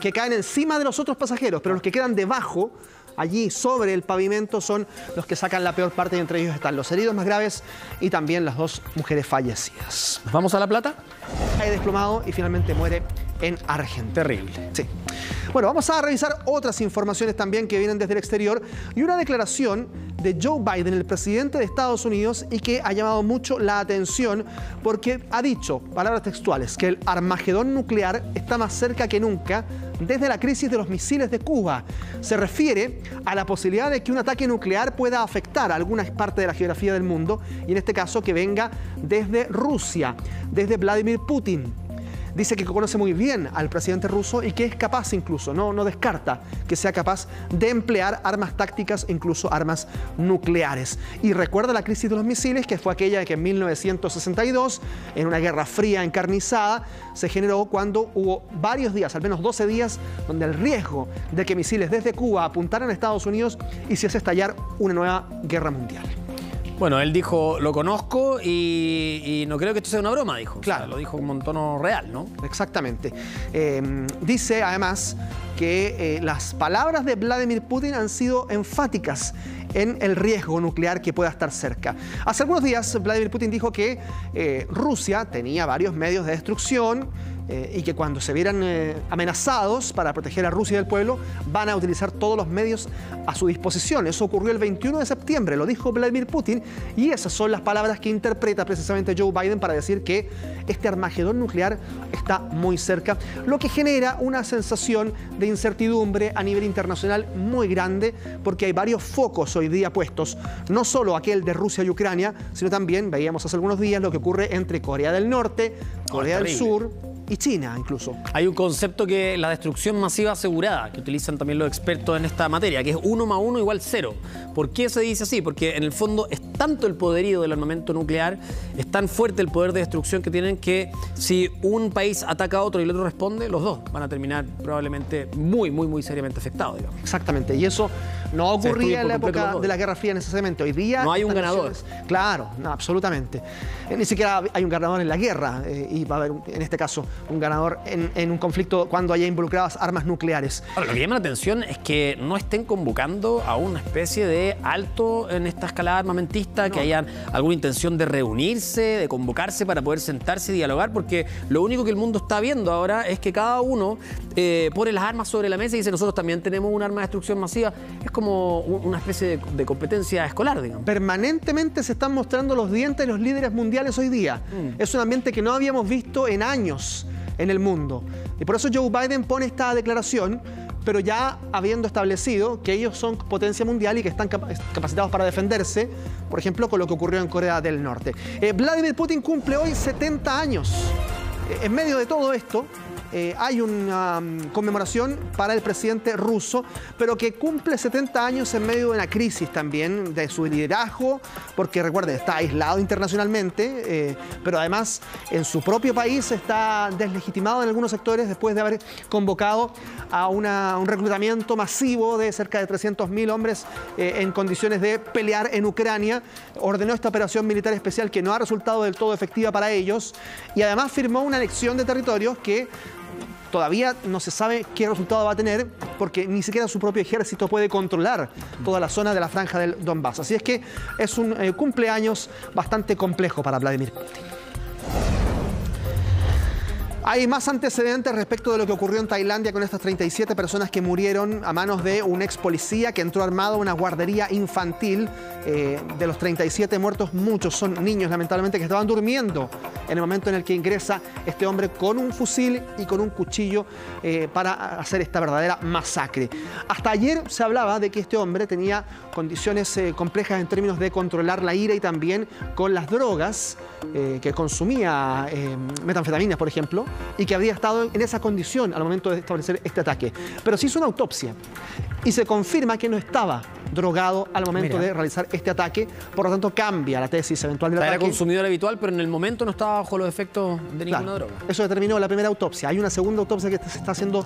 que caen encima de los otros pasajeros, pero los que quedan debajo, allí sobre el pavimento, son los que sacan la peor parte y entre ellos están los heridos más graves y también las 2 mujeres fallecidas. ¿Nos vamos a La Plata? Cae desplomado y finalmente muere en Argentina. Terrible. Sí. Bueno, vamos a revisar otras informaciones también que vienen desde el exterior y una declaración de Joe Biden, el presidente de Estados Unidos, y que ha llamado mucho la atención porque ha dicho, palabras textuales, que el Armagedón nuclear está más cerca que nunca desde la crisis de los misiles de Cuba. Se refiere a la posibilidad de que un ataque nuclear pueda afectar a alguna parte de la geografía del mundo y en este caso que venga desde Rusia, desde Vladimir Putin. Dice que conoce muy bien al presidente ruso y que es capaz incluso, no descarta que sea capaz de emplear armas tácticas, incluso armas nucleares. Y recuerda la crisis de los misiles, que fue aquella que en 1962, en una guerra fría encarnizada, se generó cuando hubo varios días, al menos 12 días, donde el riesgo de que misiles desde Cuba apuntaran a Estados Unidos hiciese estallar una nueva guerra mundial. Bueno, él dijo, lo conozco y no creo que esto sea una broma, dijo. Claro. O sea, lo dijo como en tono real, ¿no? Exactamente. Dice además que las palabras de Vladimir Putin han sido enfáticas en el riesgo nuclear que pueda estar cerca. Hace algunos días Vladimir Putin dijo que Rusia tenía varios medios de destrucción y que cuando se vieran amenazados para proteger a Rusia y al pueblo, van a utilizar todos los medios a su disposición. Eso ocurrió el 21 de septiembre, lo dijo Vladimir Putin, y esas son las palabras que interpreta precisamente Joe Biden para decir que este Armagedón nuclear está muy cerca, lo que genera una sensación de incertidumbre a nivel internacional muy grande, porque hay varios focos hoy día puestos, no solo aquel de Rusia y Ucrania, sino también, veíamos hace algunos días, lo que ocurre entre Corea del Norte, Corea del Sur y China incluso. Hay un concepto que es la destrucción masiva asegurada, que utilizan también los expertos en esta materia, que es 1 más 1 = 0. ¿Por qué se dice así? Porque en el fondo es tanto el poderío del armamento nuclear, es tan fuerte el poder de destrucción que tienen, que si un país ataca a otro y el otro responde, los dos van a terminar probablemente muy seriamente afectados, digamos. Exactamente, y eso no ocurría en la época de la Guerra Fría necesariamente. Hoy día no hay un ganador. Claro, no, absolutamente. Ni siquiera hay un ganador en la guerra y va a haber, en este caso, un ganador en un conflicto cuando haya involucradas armas nucleares. Ahora, lo que llama la atención es que no estén convocando a una especie de alto en esta escalada armamentista, que hayan alguna intención de reunirse, de convocarse para poder sentarse y dialogar, porque lo único que el mundo está viendo ahora es que cada uno pone las armas sobre la mesa y dice, nosotros también tenemos un arma de destrucción masiva. Es como una especie de competencia escolar, digamos. Permanentemente se están mostrando los dientes de los líderes mundiales hoy día. Es un ambiente que no habíamos visto en años en el mundo. Y por eso Joe Biden pone esta declaración, pero ya habiendo establecido que ellos son potencia mundial y que están capacitados para defenderse, por ejemplo, con lo que ocurrió en Corea del Norte. Vladimir Putin cumple hoy 70 años. En medio de todo esto, hay una conmemoración para el presidente ruso, pero que cumple 70 años en medio de una crisis también de su liderazgo, porque recuerden, está aislado internacionalmente, pero además en su propio país está deslegitimado en algunos sectores después de haber convocado a un reclutamiento masivo de cerca de 300.000 hombres en condiciones de pelear en Ucrania. Ordenó esta operación militar especial que no ha resultado del todo efectiva para ellos y además firmó una anexión de territorios que todavía no se sabe qué resultado va a tener porque ni siquiera su propio ejército puede controlar toda la zona de la franja del Donbass. Así es que es un cumpleaños bastante complejo para Vladimir Putin. Hay más antecedentes respecto de lo que ocurrió en Tailandia con estas 37 personas que murieron a manos de un ex policía que entró armado a una guardería infantil. De los 37 muertos, muchos son niños, lamentablemente, que estaban durmiendo en el momento en el que ingresa este hombre con un fusil y con un cuchillo para hacer esta verdadera masacre. Hasta ayer se hablaba de que este hombre tenía condiciones complejas en términos de controlar la ira y también con las drogas, que consumía metanfetaminas, por ejemplo. y que habría estado en esa condición al momento de establecer este ataque. Pero se hizo una autopsia y se confirma que no estaba drogado al momento de realizar este ataque, por lo tanto cambia la tesis eventual del ataque. Era consumidor habitual, pero en el momento no estaba bajo los efectos de ninguna droga. Eso determinó la primera autopsia. Hay una segunda autopsia que se está haciendo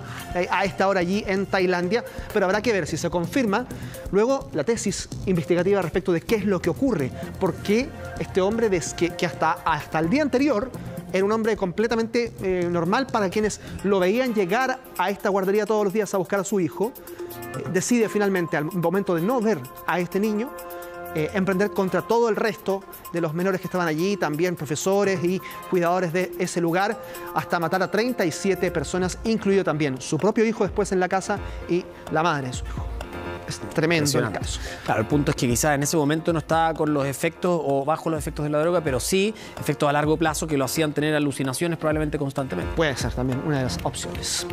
a esta hora allí en Tailandia, pero habrá que ver si se confirma luego la tesis investigativa respecto de qué es lo que ocurre, por qué este hombre que hasta el día anterior era un hombre completamente normal para quienes lo veían llegar a esta guardería todos los días a buscar a su hijo, decide finalmente, al momento de no ver a este niño, emprender contra todo el resto de los menores que estaban allí, también profesores y cuidadores de ese lugar, hasta matar a 37 personas, incluido también su propio hijo después en la casa y la madre de su hijo. Es tremendo el caso. Claro, el punto es que quizás en ese momento no estaba con los efectos o bajo los efectos de la droga, pero sí efectos a largo plazo que lo hacían tener alucinaciones probablemente constantemente. Puede ser también una de las opciones.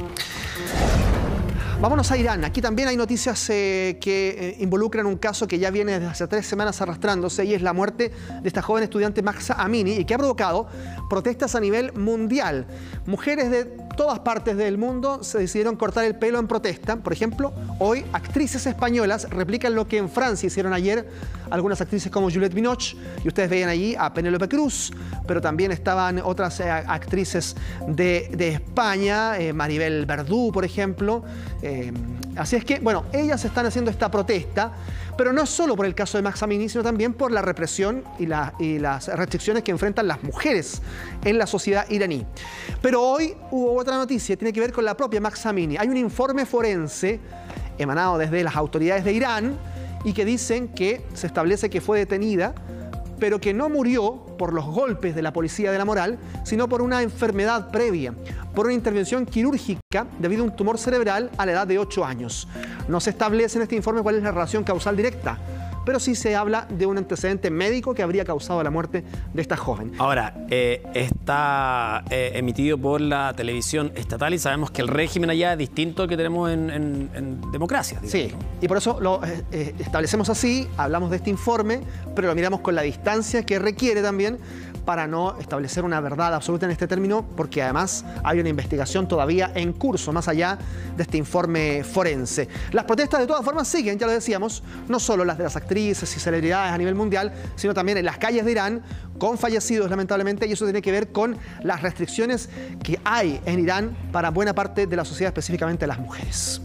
Vámonos a Irán. Aquí también hay noticias que involucran un caso que ya viene desde hace 3 semanas arrastrándose, y es la muerte de esta joven estudiante Mahsa Amini, y que ha provocado protestas a nivel mundial. Mujeres de todas partes del mundo se decidieron cortar el pelo en protesta. Por ejemplo, hoy actrices españolas replican lo que en Francia hicieron ayer algunas actrices como Juliette Binoche, y ustedes veían allí a Penélope Cruz, pero también estaban otras actrices de España, Maribel Verdú, por ejemplo. Así es que, bueno, ellas están haciendo esta protesta, pero no solo por el caso de Mahsa Amini, sino también por la represión y las restricciones que enfrentan las mujeres en la sociedad iraní. Pero hoy hubo otra noticia, tiene que ver con la propia Mahsa Amini. Hay un informe forense emanado desde las autoridades de Irán y que dicen que se establece que fue detenida, pero que no murió por los golpes de la policía de la moral, sino por una enfermedad previa, por una intervención quirúrgica debido a un tumor cerebral a la edad de 8 años. No se establece en este informe cuál es la relación causal directa, pero sí se habla de un antecedente médico que habría causado la muerte de esta joven. Ahora, está emitido por la televisión estatal y sabemos que el régimen allá es distinto al que tenemos en democracia. Sí, y por eso lo establecemos así, hablamos de este informe, pero lo miramos con la distancia que requiere también para no establecer una verdad absoluta en este término, porque además hay una investigación todavía en curso, más allá de este informe forense. Las protestas de todas formas siguen, ya lo decíamos, no solo las de las actrices y celebridades a nivel mundial, sino también en las calles de Irán, con fallecidos lamentablemente, y eso tiene que ver con las restricciones que hay en Irán para buena parte de la sociedad, específicamente las mujeres.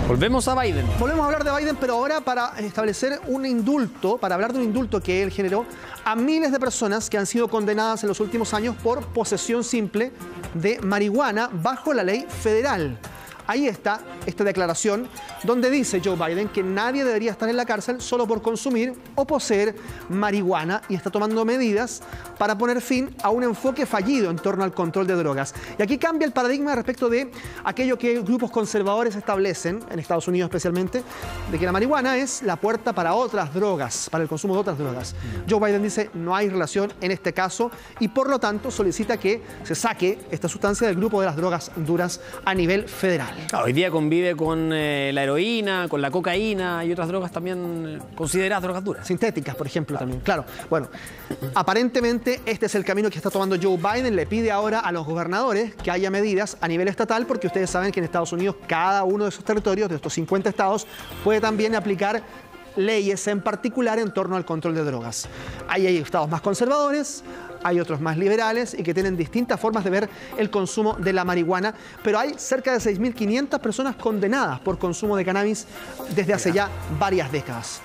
Volvemos a Biden. Volvemos a hablar de Biden, pero ahora para establecer un indulto, para hablar de un indulto que él generó a miles de personas que han sido condenadas en los últimos años por posesión simple de marihuana bajo la ley federal. Ahí está esta declaración donde dice Joe Biden que nadie debería estar en la cárcel solo por consumir o poseer marihuana, y está tomando medidas para poner fin a un enfoque fallido en torno al control de drogas. Y aquí cambia el paradigma respecto de aquello que grupos conservadores establecen, en Estados Unidos especialmente, de que la marihuana es la puerta para otras drogas, para el consumo de otras drogas. Joe Biden dice no hay relación en este caso y por lo tanto solicita que se saque esta sustancia del grupo de las drogas duras a nivel federal. Claro, hoy día convive con la heroína, con la cocaína y otras drogas también consideradas drogas duras. Sintéticas, por ejemplo, también. Claro. Bueno, aparentemente este es el camino que está tomando Joe Biden. Le pide ahora a los gobernadores que haya medidas a nivel estatal, porque ustedes saben que en Estados Unidos cada uno de esos territorios, de estos 50 estados, puede también aplicar leyes en particular en torno al control de drogas. Ahí hay estados más conservadores, hay otros más liberales y que tienen distintas formas de ver el consumo de la marihuana, pero hay cerca de 6.500 personas condenadas por consumo de cannabis desde hace ya varias décadas.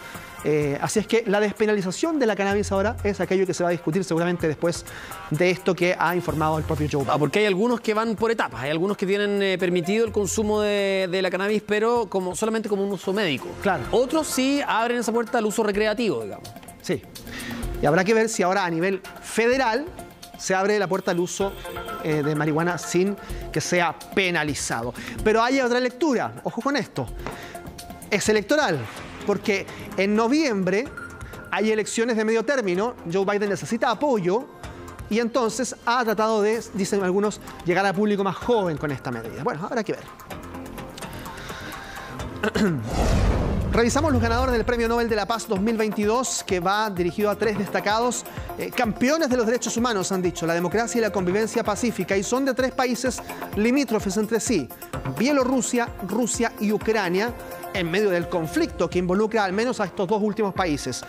Así es que la despenalización de la cannabis ahora es aquello que se va a discutir seguramente después de esto que ha informado el propio Joe Biden. Porque hay algunos que van por etapas, hay algunos que tienen permitido el consumo de la cannabis, pero solamente como un uso médico. Claro. Otros sí abren esa puerta al uso recreativo, digamos. Sí. Y habrá que ver si ahora a nivel federal se abre la puerta al uso de marihuana sin que sea penalizado. Pero hay otra lectura, ojo con esto, es electoral, porque en noviembre hay elecciones de medio término, Joe Biden necesita apoyo y entonces ha tratado de, dicen algunos, llegar al público más joven con esta medida. Bueno, habrá que ver. Revisamos los ganadores del Premio Nobel de la Paz 2022, que va dirigido a 3 destacados campeones de los derechos humanos, han dicho, la democracia y la convivencia pacífica, y son de 3 países limítrofes entre sí: Bielorrusia, Rusia y Ucrania, en medio del conflicto que involucra al menos a estos 2 últimos países.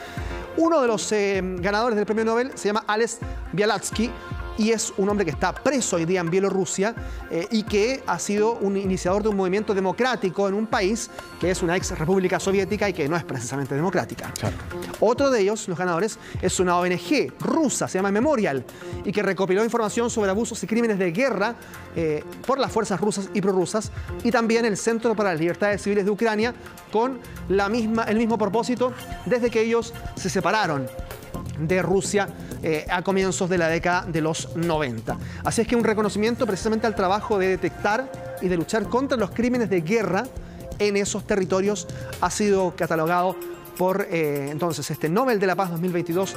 Uno de los ganadores del Premio Nobel se llama Ales Bialatsky, y es un hombre que está preso hoy día en Bielorrusia y que ha sido un iniciador de un movimiento democrático en un país que es una ex república soviética y que no es precisamente democrática. Claro. Otro de ellos, los ganadores, es una ONG rusa, se llama Memorial, y que recopiló información sobre abusos y crímenes de guerra por las fuerzas rusas y prorrusas, y también el Centro para las Libertades Civiles de Ucrania, con el mismo propósito desde que ellos se separaron de Rusia a comienzos de la década de los 90. Así es que un reconocimiento precisamente al trabajo de detectar y de luchar contra los crímenes de guerra en esos territorios ha sido catalogado por entonces este Nobel de la Paz 2022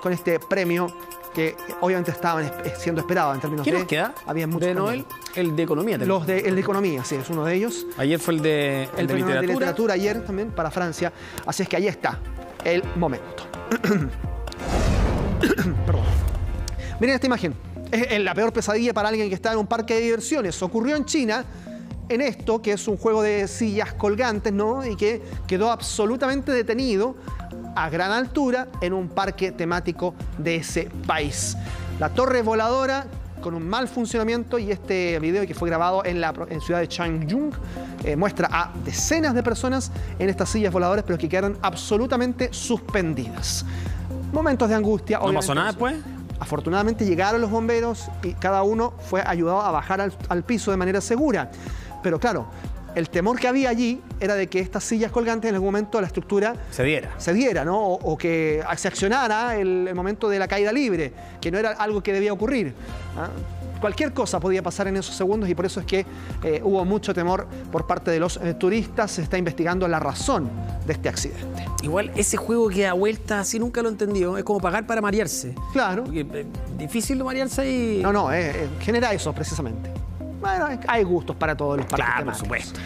con este premio que obviamente estaba siendo esperado en términos de... ¿Quién nos queda? Había muchos de Nobel, el de Economía también. El de Economía, sí, es uno de ellos. Ayer fue el de Literatura, ayer también para Francia. Así es que ahí está el momento. Perdón. Miren esta imagen. Es la peor pesadilla para alguien que está en un parque de diversiones. Ocurrió en China, en esto, que es un juego de sillas colgantes, ¿no? Y que quedó absolutamente detenido a gran altura en un parque temático de ese país. La torre voladora con un mal funcionamiento, y este video que fue grabado en ciudad de Changjung muestra a decenas de personas en estas sillas voladoras, pero que quedaron absolutamente suspendidas. Momentos de angustia. ¿No pasó nada después? Afortunadamente llegaron los bomberos y cada uno fue ayudado a bajar al piso de manera segura. Pero claro, el temor que había allí era de que estas sillas colgantes en algún momento la estructura se diera, ¿no? O que se accionara el momento de la caída libre, que no era algo que debía ocurrir. Cualquier cosa podía pasar en esos segundos, y por eso es que hubo mucho temor por parte de los turistas. Se está investigando la razón de este accidente. Igual ese juego que da vuelta, así nunca lo he entendido, es como pagar para marearse. Claro. Porque, difícil de marearse ahí. No, genera eso precisamente. Bueno, hay gustos para todos los parques temáticos. Por supuesto.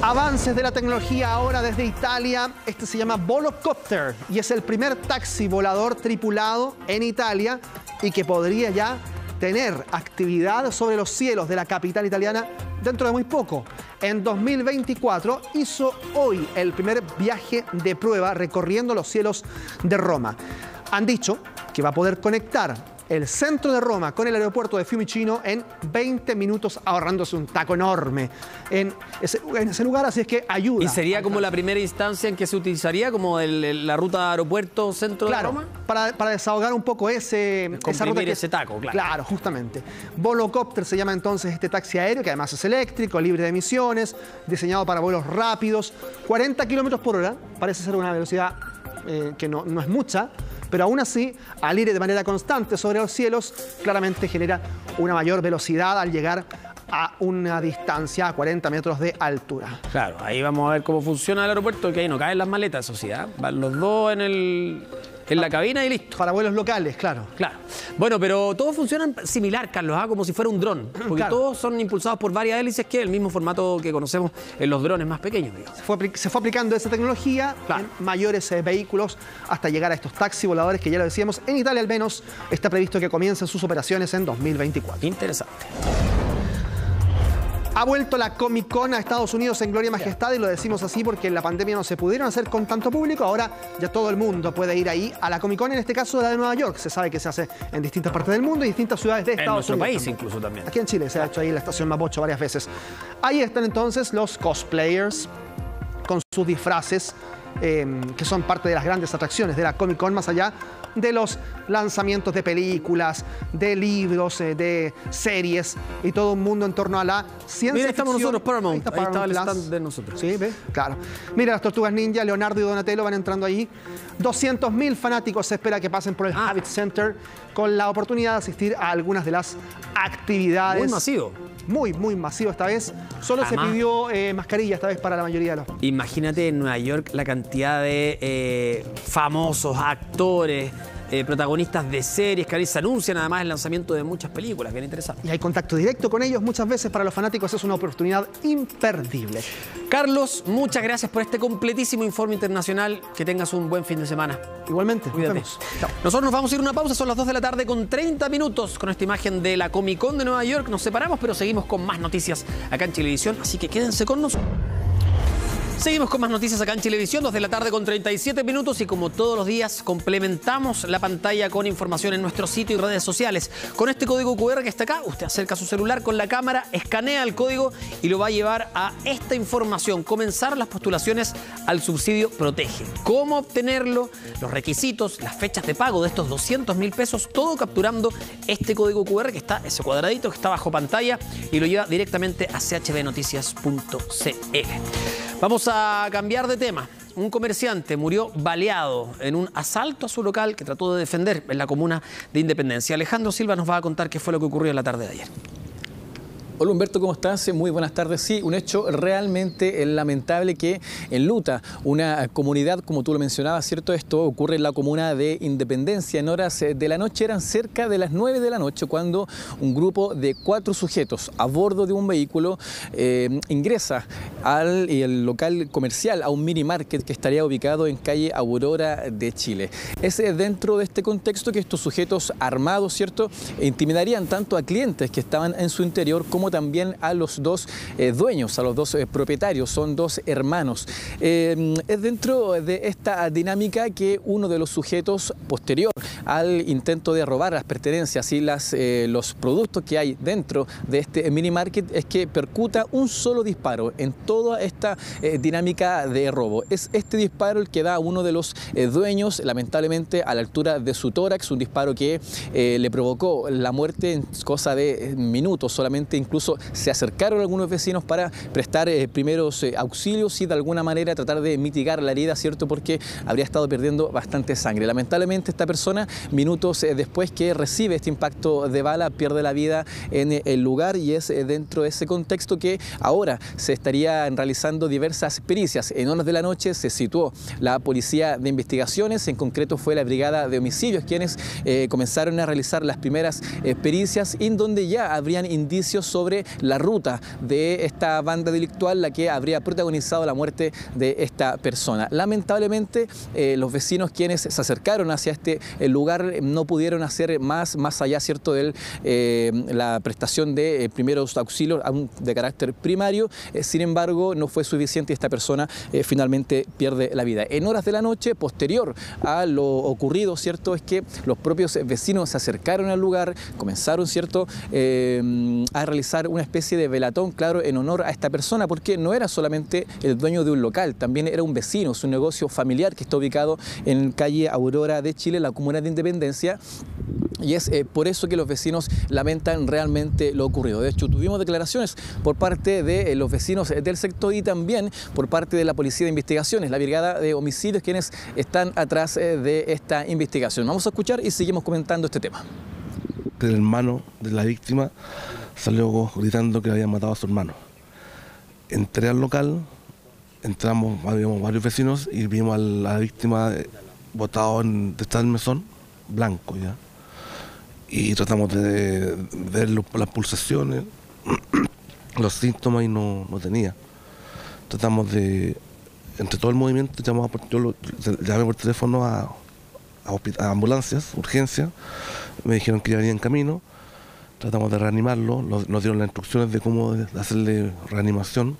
Avances de la tecnología ahora desde Italia. Este se llama Volocopter y es el primer taxi volador tripulado en Italia y que podría ya tener actividad sobre los cielos de la capital italiana dentro de muy poco. En 2024 hizo hoy el primer viaje de prueba recorriendo los cielos de Roma. Han dicho que va a poder conectar el centro de Roma con el aeropuerto de Fiumicino en 20 minutos, ahorrándose un taco enorme en ese lugar, así es que ayuda. ¿Y sería como la primera instancia en que se utilizaría como la ruta aeropuerto-centro de Roma? Para desahogar un poco esa ruta. Ese taco, claro. Claro, justamente. Volocopter se llama entonces este taxi aéreo, que además es eléctrico, libre de emisiones, diseñado para vuelos rápidos, 40 kilómetros por hora, parece ser una velocidad que no es mucha, pero aún así, al ir de manera constante sobre los cielos, claramente genera una mayor velocidad al llegar a una distancia a 40 metros de altura. Claro, ahí vamos a ver cómo funciona el aeropuerto, que ahí no caen las maletas, eso sí, van los dos en la cabina y listo. Para vuelos locales, claro. Claro. Bueno, pero todos funcionan similar, Carlos, como si fuera un dron. Porque todos son impulsados por varias hélices, que es el mismo formato que conocemos en los drones más pequeños, digamos. Se fue aplicando esa tecnología en mayores vehículos hasta llegar a estos taxi voladores que ya lo decíamos. En Italia al menos está previsto que comiencen sus operaciones en 2024. Interesante. Ha vuelto la Comic Con a Estados Unidos en gloria y majestad, y lo decimos así porque en la pandemia no se pudieron hacer con tanto público. Ahora ya todo el mundo puede ir ahí a la Comic Con, en este caso la de Nueva York. Se sabe que se hace en distintas partes del mundo y distintas ciudades de Estados Unidos. En nuestro país incluso también. Aquí en Chile se ha hecho ahí en la estación Mapocho varias veces. Ahí están entonces los cosplayers con sus disfraces, que son parte de las grandes atracciones de la Comic Con, más allá de los lanzamientos de películas, de libros, de series y todo un mundo en torno a la ciencia. Mira, estamos ficción. nosotros, Paramount. Ahí está el Plus. stand de nosotros. Sí, ¿ves? Claro. Mira, las Tortugas Ninja, Leonardo y Donatello van entrando allí. 200.000 fanáticos se espera que pasen por el Javits Center con la oportunidad de asistir a algunas de las actividades. Muy masivo. Muy masivo esta vez. Solo se pidió mascarilla esta vez para la mayoría de los... Imagínate en Nueva York la cantidad de famosos, actores, protagonistas de series que ahí se anuncian además el lanzamiento de muchas películas, bien interesante. Y hay contacto directo con ellos muchas veces. Para los fanáticos es una oportunidad imperdible. Carlos, muchas gracias por este completísimo informe internacional. Que tengas un buen fin de semana. Igualmente, cuídate. Chao. Nosotros nos vamos a ir a una pausa, son las 2 de la tarde con 30 minutos con esta imagen de la Comic Con de Nueva York. Nos separamos, pero seguimos con más noticias acá en Chilevisión, así que quédense con nosotros. Seguimos con más noticias acá en Chilevisión, 2 de la tarde con 37 minutos y como todos los días complementamos la pantalla con información en nuestro sitio y redes sociales. Con este código QR que está acá, usted acerca su celular con la cámara, escanea el código y lo va a llevar a esta información. Comenzar las postulaciones al subsidio Protege. ¿Cómo obtenerlo? Los requisitos, las fechas de pago de estos 200.000 pesos, todo capturando este código QR que está, ese cuadradito que está bajo pantalla y lo lleva directamente a chbnoticias.cl. Vamos a cambiar de tema. Un comerciante murió baleado en un asalto a su local que trató de defender en la comuna de Independencia. Alejandro Silva nos va a contar qué fue lo que ocurrió en la tarde de ayer. Hola Humberto, ¿cómo estás? Muy buenas tardes. Sí, un hecho realmente lamentable que enluta una comunidad, como tú lo mencionabas, ¿cierto? Esto ocurre en la comuna de Independencia. En horas de la noche, eran cerca de las 9 de la noche, cuando un grupo de 4 sujetos a bordo de un vehículo ingresa al local comercial, a un mini market que estaría ubicado en calle Aurora de Chile. Es dentro de este contexto que estos sujetos armados, ¿cierto?, intimidarían tanto a clientes que estaban en su interior como también a los dos dueños, a los dos propietarios. Son dos hermanos. Es dentro de esta dinámica que uno de los sujetos, posterior al intento de robar las pertenencias y los productos que hay dentro de este mini market, es que percuta un solo disparo en toda esta dinámica de robo. Es este disparo el que da a uno de los dueños, lamentablemente a la altura de su tórax, un disparo que le provocó la muerte en cosa de minutos solamente. Incluso se acercaron algunos vecinos para prestar primeros auxilios y de alguna manera tratar de mitigar la herida, ¿cierto?, porque habría estado perdiendo bastante sangre. Lamentablemente esta persona, minutos después que recibe este impacto de bala, pierde la vida en el lugar, y es dentro de ese contexto que ahora se estarían realizando diversas pericias. En horas de la noche se situó la Policía de Investigaciones, en concreto fue la Brigada de Homicidios quienes comenzaron a realizar las primeras pericias, en donde ya habrían indicios sobre la ruta de esta banda delictual, la que habría protagonizado la muerte de esta persona. Lamentablemente, los vecinos quienes se acercaron hacia este lugar no pudieron hacer más allá, ¿cierto?, de la prestación de primeros auxilios de carácter primario. Sin embargo, no fue suficiente y esta persona finalmente pierde la vida. En horas de la noche, posterior a lo ocurrido, ¿cierto?, es que los propios vecinos se acercaron al lugar, comenzaron, ¿cierto?, a realizar una especie de velatón, claro, en honor a esta persona, porque no era solamente el dueño de un local, también era un vecino, es un negocio familiar que está ubicado en calle Aurora de Chile, la comuna de Independencia. Y es por eso que los vecinos lamentan realmente lo ocurrido. De hecho, tuvimos declaraciones por parte de los vecinos del sector y también por parte de la Policía de Investigaciones, la Brigada de Homicidios, quienes están atrás de esta investigación. Vamos a escuchar y seguimos comentando este tema. El hermano de la víctima salió gritando que habían matado a su hermano. Entré al local, entramos, habíamos varios vecinos y vimos a la víctima botado detrás del mesón, blanco ya. Y tratamos de ver las pulsaciones, los síntomas y no tenía. Tratamos de, entre todo el movimiento, yo llamé por teléfono a ambulancias, urgencias, me dijeron que ya venía en camino. Tratamos de reanimarlo, nos dieron las instrucciones de cómo hacerle reanimación,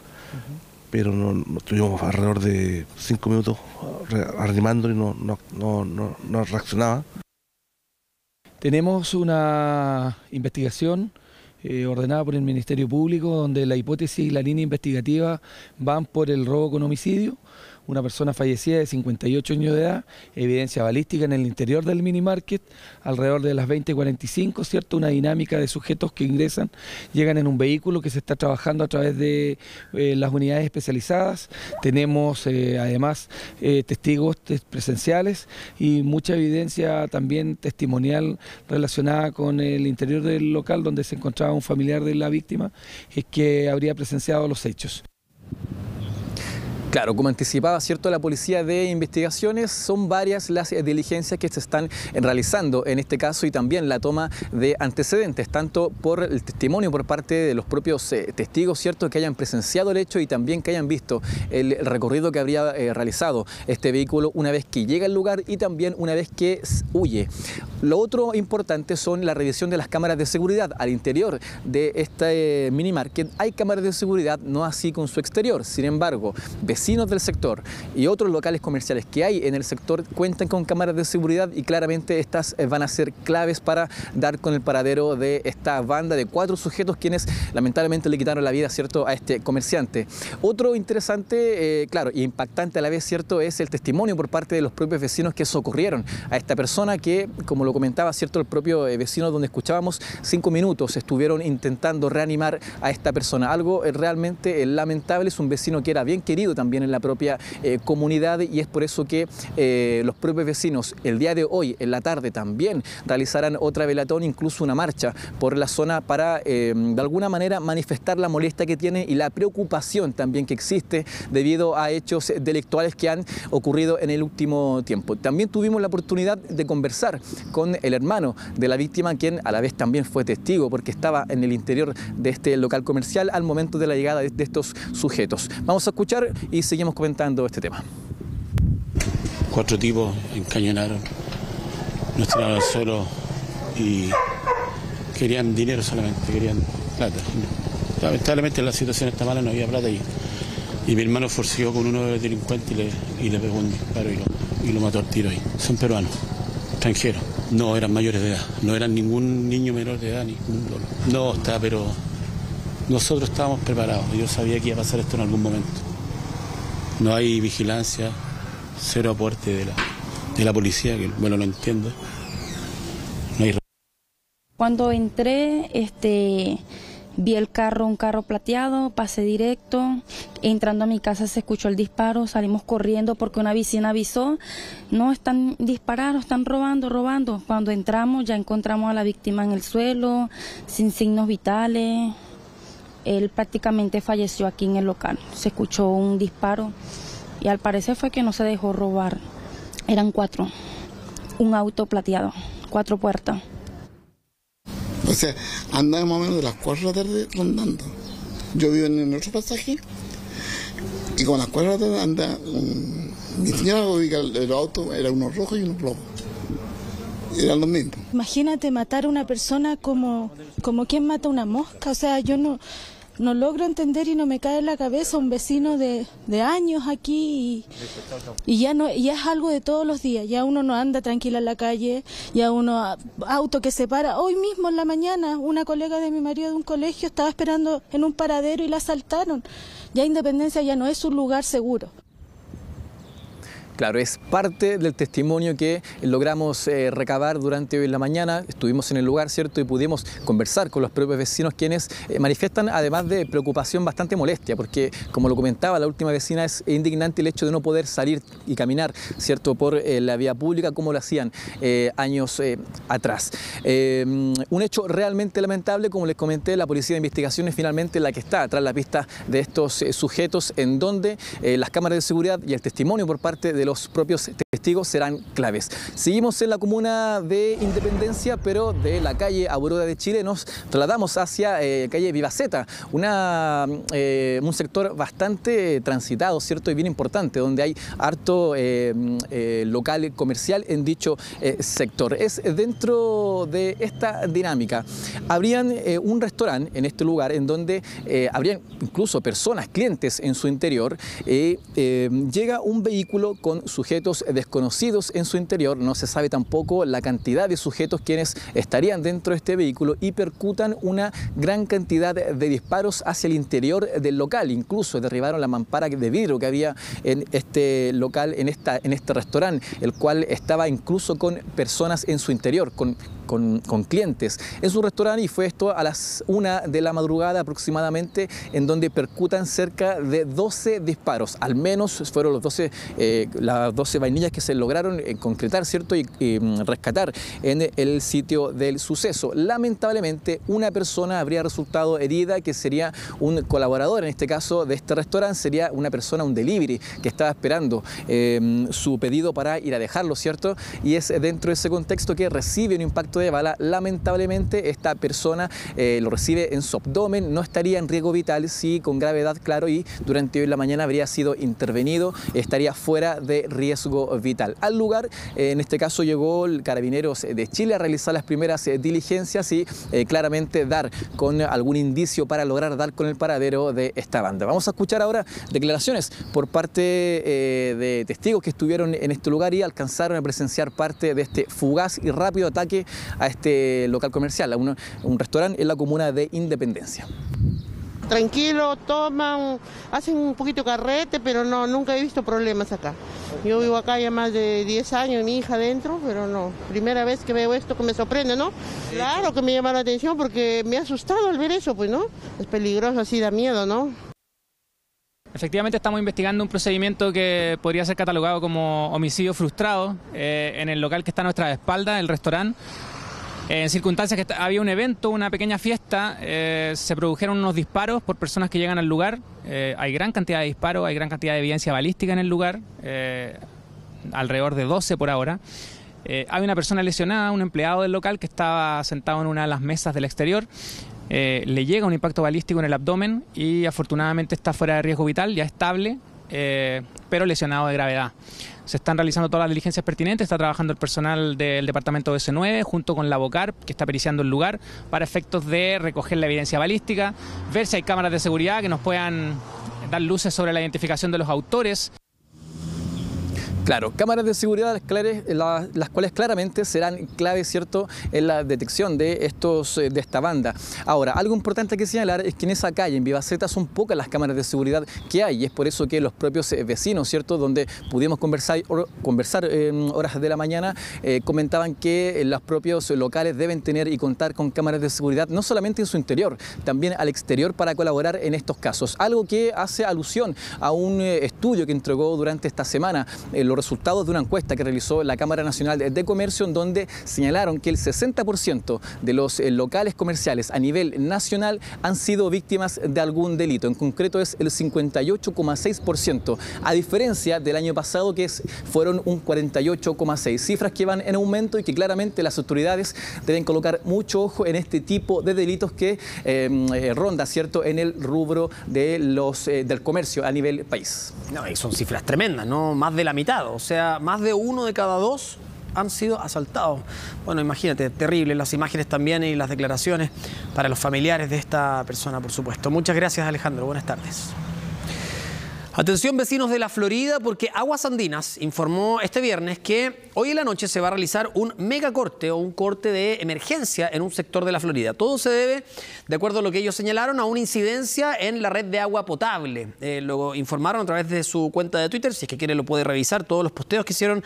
pero no tuvimos alrededor de 5 minutos reanimándolo y no reaccionaba. Tenemos una investigación ordenada por el Ministerio Público, donde la hipótesis y la línea investigativa van por el robo con homicidio. Una persona fallecida de 58 años de edad, evidencia balística en el interior del mini market, alrededor de las 20:45, ¿cierto? Una dinámica de sujetos que ingresan, llegan en un vehículo que se está trabajando a través de las unidades especializadas. Tenemos además testigos presenciales y mucha evidencia también testimonial relacionada con el interior del local donde se encontraba un familiar de la víctima, es que habría presenciado los hechos. Claro, como anticipaba, ¿cierto?, la Policía de Investigaciones, son varias las diligencias que se están realizando en este caso y también la toma de antecedentes, tanto por el testimonio por parte de los propios testigos, ¿cierto?, que hayan presenciado el hecho y también que hayan visto el recorrido que habría realizado este vehículo una vez que llega al lugar y también una vez que huye. Lo otro importante son la revisión de las cámaras de seguridad. Al interior de este mini market hay cámaras de seguridad, no así con su exterior. Sin embargo, vecinos del sector y otros locales comerciales que hay en el sector cuentan con cámaras de seguridad y claramente estas van a ser claves para dar con el paradero de esta banda de 4 sujetos quienes lamentablemente le quitaron la vida, ¿cierto?, a este comerciante. Otro interesante, claro, e impactante a la vez, ¿cierto?, es el testimonio por parte de los propios vecinos que socorrieron a esta persona que, como lo comentaba, ¿cierto?, el propio vecino donde escuchábamos, 5 minutos estuvieron intentando reanimar a esta persona. Algo realmente lamentable. Es un vecino que era bien querido también en la propia comunidad y es por eso que los propios vecinos el día de hoy en la tarde también realizarán otra velatón, incluso una marcha por la zona para de alguna manera manifestar la molestia que tiene y la preocupación también que existe debido a hechos delictuales que han ocurrido en el último tiempo. También tuvimos la oportunidad de conversar con el hermano de la víctima, quien a la vez también fue testigo porque estaba en el interior de este local comercial al momento de la llegada de estos sujetos. Vamos a escuchar y seguimos comentando este tema. 4 tipos encañonaron, nos tiraron al suelo y querían dinero solamente, querían plata. Lamentablemente la situación está mala, no había plata y mi hermano forcejeó con uno de los delincuentes y le pegó un disparo y lo mató al tiro ahí. Son peruanos, extranjeros, no eran mayores de edad, no eran ningún niño menor de edad, no está, pero nosotros estábamos preparados, yo sabía que iba a pasar esto en algún momento. No hay vigilancia, cero aporte de la policía, que bueno, lo entiendo. No hay... Cuando entré, vi el carro, un carro plateado, pasé directo. Entrando a mi casa se escuchó el disparo, salimos corriendo porque una vecina avisó. No, están disparando, están robando. Cuando entramos ya encontramos a la víctima en el suelo, sin signos vitales. Él prácticamente falleció aquí en el local. Se escuchó un disparo y al parecer fue que no se dejó robar. Eran 4, un auto plateado, 4 puertas. O sea, andaba más o menos de las 4 de la tarde rondando. Yo vivo en el otro pasaje y con las 4 de la tarde anda mi señora ubica el auto, era uno rojo y uno rojo. Eran los mismos. Imagínate matar a una persona como quien mata una mosca. O sea, yo no logro entender y no me cae en la cabeza un vecino de años aquí y ya es algo de todos los días. Ya uno no anda tranquila en la calle, ya uno auto que se para. Hoy mismo en la mañana una colega de mi marido de un colegio estaba esperando en un paradero y la asaltaron. Ya Independencia ya no es un lugar seguro. Claro, es parte del testimonio que logramos recabar durante hoy en la mañana. Estuvimos en el lugar, ¿cierto? Y pudimos conversar con los propios vecinos quienes manifiestan además de preocupación bastante molestia, porque como lo comentaba la última vecina, es indignante el hecho de no poder salir y caminar, ¿cierto?, por la vía pública como lo hacían años atrás. Un hecho realmente lamentable, como les comenté, la Policía de Investigaciones finalmente la que está tras la pista de estos sujetos, en donde las cámaras de seguridad y el testimonio por parte de los propios testigos serán claves. Seguimos en la comuna de Independencia, pero de la calle Aurora de Chile nos trasladamos hacia calle Vivaceta, un sector bastante transitado, ¿cierto?, y bien importante, donde hay harto local comercial en dicho sector. Es dentro de esta dinámica. Habrían un restaurante en este lugar en donde habrían incluso personas, clientes en su interior. Llega un vehículo con sujetos desconocidos en su interior, no se sabe tampoco la cantidad de sujetos quienes estarían dentro de este vehículo y percutan una gran cantidad de disparos hacia el interior del local, incluso derribaron la mampara de vidrio que había en este local, en este restaurante, el cual estaba incluso con personas en su interior, con con clientes en su restaurante, y fue esto a las 1 de la madrugada aproximadamente, en donde percutan cerca de 12 disparos. Al menos fueron las 12 vainillas que se lograron concretar, ¿cierto? Y rescatar en el sitio del suceso. Lamentablemente, una persona habría resultado herida, que sería un colaborador, en este caso, de este restaurante. Sería una persona, un delivery, que estaba esperando su pedido para ir a dejarlo, ¿cierto? Y es dentro de ese contexto que recibe un impacto de bala. Lamentablemente, esta persona lo recibe en su abdomen. No estaría en riesgo vital, sí, con gravedad, claro, y durante hoy la mañana habría sido intervenido, estaría fuera de riesgo vital. Al lugar, en este caso, llegó el Carabineros de Chile a realizar las primeras diligencias y claramente dar con algún indicio para lograr dar con el paradero de esta banda. Vamos a escuchar ahora declaraciones por parte de testigos que estuvieron en este lugar y alcanzaron a presenciar parte de este fugaz y rápido ataque a este local comercial, a un restaurante en la comuna de Independencia. Tranquilo, toman, hacen un poquito carrete, pero no, nunca he visto problemas acá. Yo vivo acá ya más de 10 años, mi hija adentro, pero no. Primera vez que veo esto que me sorprende, ¿no? Claro que me llama la atención porque me ha asustado al ver eso, pues, ¿no? Es peligroso, así da miedo, ¿no? Efectivamente, estamos investigando un procedimiento que podría ser catalogado como homicidio frustrado en el local que está a nuestra espalda, el restaurante. En circunstancias que había un evento, una pequeña fiesta, se produjeron unos disparos por personas que llegan al lugar. Hay gran cantidad de disparos, hay gran cantidad de evidencia balística en el lugar, alrededor de 12 por ahora. Hay una persona lesionada, un empleado del local que estaba sentado en una de las mesas del exterior. Le llega un impacto balístico en el abdomen y afortunadamente está fuera de riesgo vital, ya estable, pero lesionado de gravedad. Se están realizando todas las diligencias pertinentes, está trabajando el personal del departamento OS9 junto con la BOCAR, que está periciando el lugar para efectos de recoger la evidencia balística, ver si hay cámaras de seguridad que nos puedan dar luces sobre la identificación de los autores. Claro, cámaras de seguridad las cuales claramente serán clave, ¿cierto?, en la detección de esta banda. Ahora, algo importante que señalar es que en esa calle, en Vivaceta, son pocas las cámaras de seguridad que hay, y es por eso que los propios vecinos, ¿cierto?, donde pudimos conversar horas de la mañana, comentaban que los propios locales deben tener y contar con cámaras de seguridad, no solamente en su interior, también al exterior, para colaborar en estos casos. Algo que hace alusión a un estudio que entregó durante esta semana los resultados de una encuesta que realizó la Cámara Nacional de Comercio, en donde señalaron que el 60% de los locales comerciales a nivel nacional han sido víctimas de algún delito. En concreto es el 58,6%, a diferencia del año pasado, que fueron un 48,6%. Cifras que van en aumento y que claramente las autoridades deben colocar mucho ojo en este tipo de delitos que ronda, ¿cierto?, en el rubro de del comercio a nivel país. No, y son cifras tremendas, ¿no? Más de la mitad. O sea, más de 1 de cada 2 han sido asaltados. Bueno, imagínate, terrible las imágenes también y las declaraciones para los familiares de esta persona, por supuesto. Muchas gracias, Alejandro. Buenas tardes. Atención, vecinos de la Florida, porque Aguas Andinas informó este viernes que hoy en la noche se va a realizar un megacorte o un corte de emergencia en un sector de la Florida. Todo se debe, de acuerdo a lo que ellos señalaron, a una incidencia en la red de agua potable. Lo informaron a través de su cuenta de Twitter. Si es que quiere lo puede revisar, todos los posteos que hicieron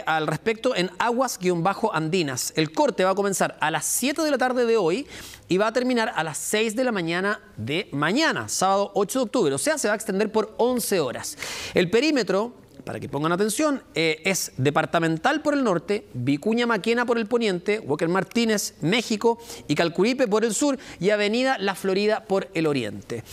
al respecto en Aguas-Andinas. El corte va a comenzar a las 7 de la tarde de hoy y va a terminar a las 6 de la mañana de mañana, sábado 8 de octubre. O sea, se va a extender por 11 horas. El perímetro, para que pongan atención, es Departamental por el norte, Vicuña Maquena por el poniente, Walker Martínez, México y Calcuripe por el sur y Avenida La Florida por el oriente.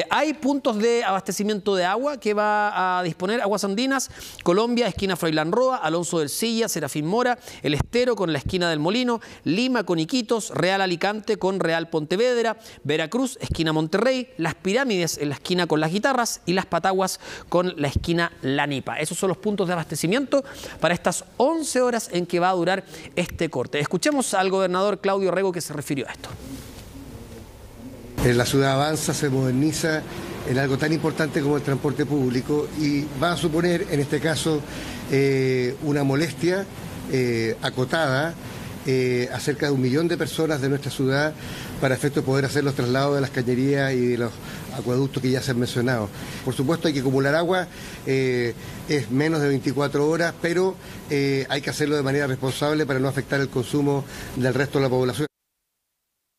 Hay puntos de abastecimiento de agua que va a disponer Aguas Andinas: Colombia, esquina Froilán Roa, Alonso del Silla, Serafín Mora, El Estero con la esquina del Molino, Lima con Iquitos, Real Alicante con Real Pontevedra, Veracruz, esquina Monterrey, Las Pirámides en la esquina con Las Guitarras y Las Pataguas con la esquina La Nipa. Esos son los puntos de abastecimiento para estas 11 horas en que va a durar este corte. Escuchemos al gobernador Claudio Rego, que se refirió a esto. La ciudad avanza, se moderniza en algo tan importante como el transporte público y va a suponer, en este caso, una molestia acotada a cerca de 1 millón de personas de nuestra ciudad para efecto de poder hacer los traslados de las cañerías y de los acueductos que ya se han mencionado. Por supuesto hay que acumular agua, es menos de 24 horas, pero hay que hacerlo de manera responsable para no afectar el consumo del resto de la población.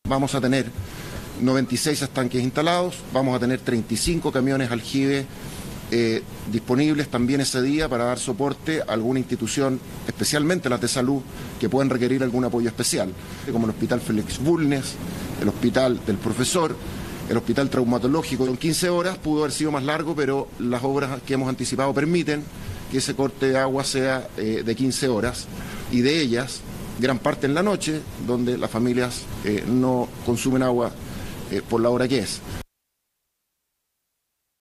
Vamos a tener 96 estanques instalados, vamos a tener 35 camiones aljibe disponibles también ese día para dar soporte a alguna institución, especialmente las de salud, que puedan requerir algún apoyo especial, como el Hospital Félix Bulnes, el Hospital del Profesor, el Hospital Traumatológico. En 15 horas pudo haber sido más largo, pero las obras que hemos anticipado permiten que ese corte de agua sea de 15 horas, y de ellas, gran parte en la noche, donde las familias no consumen agua por la hora que es.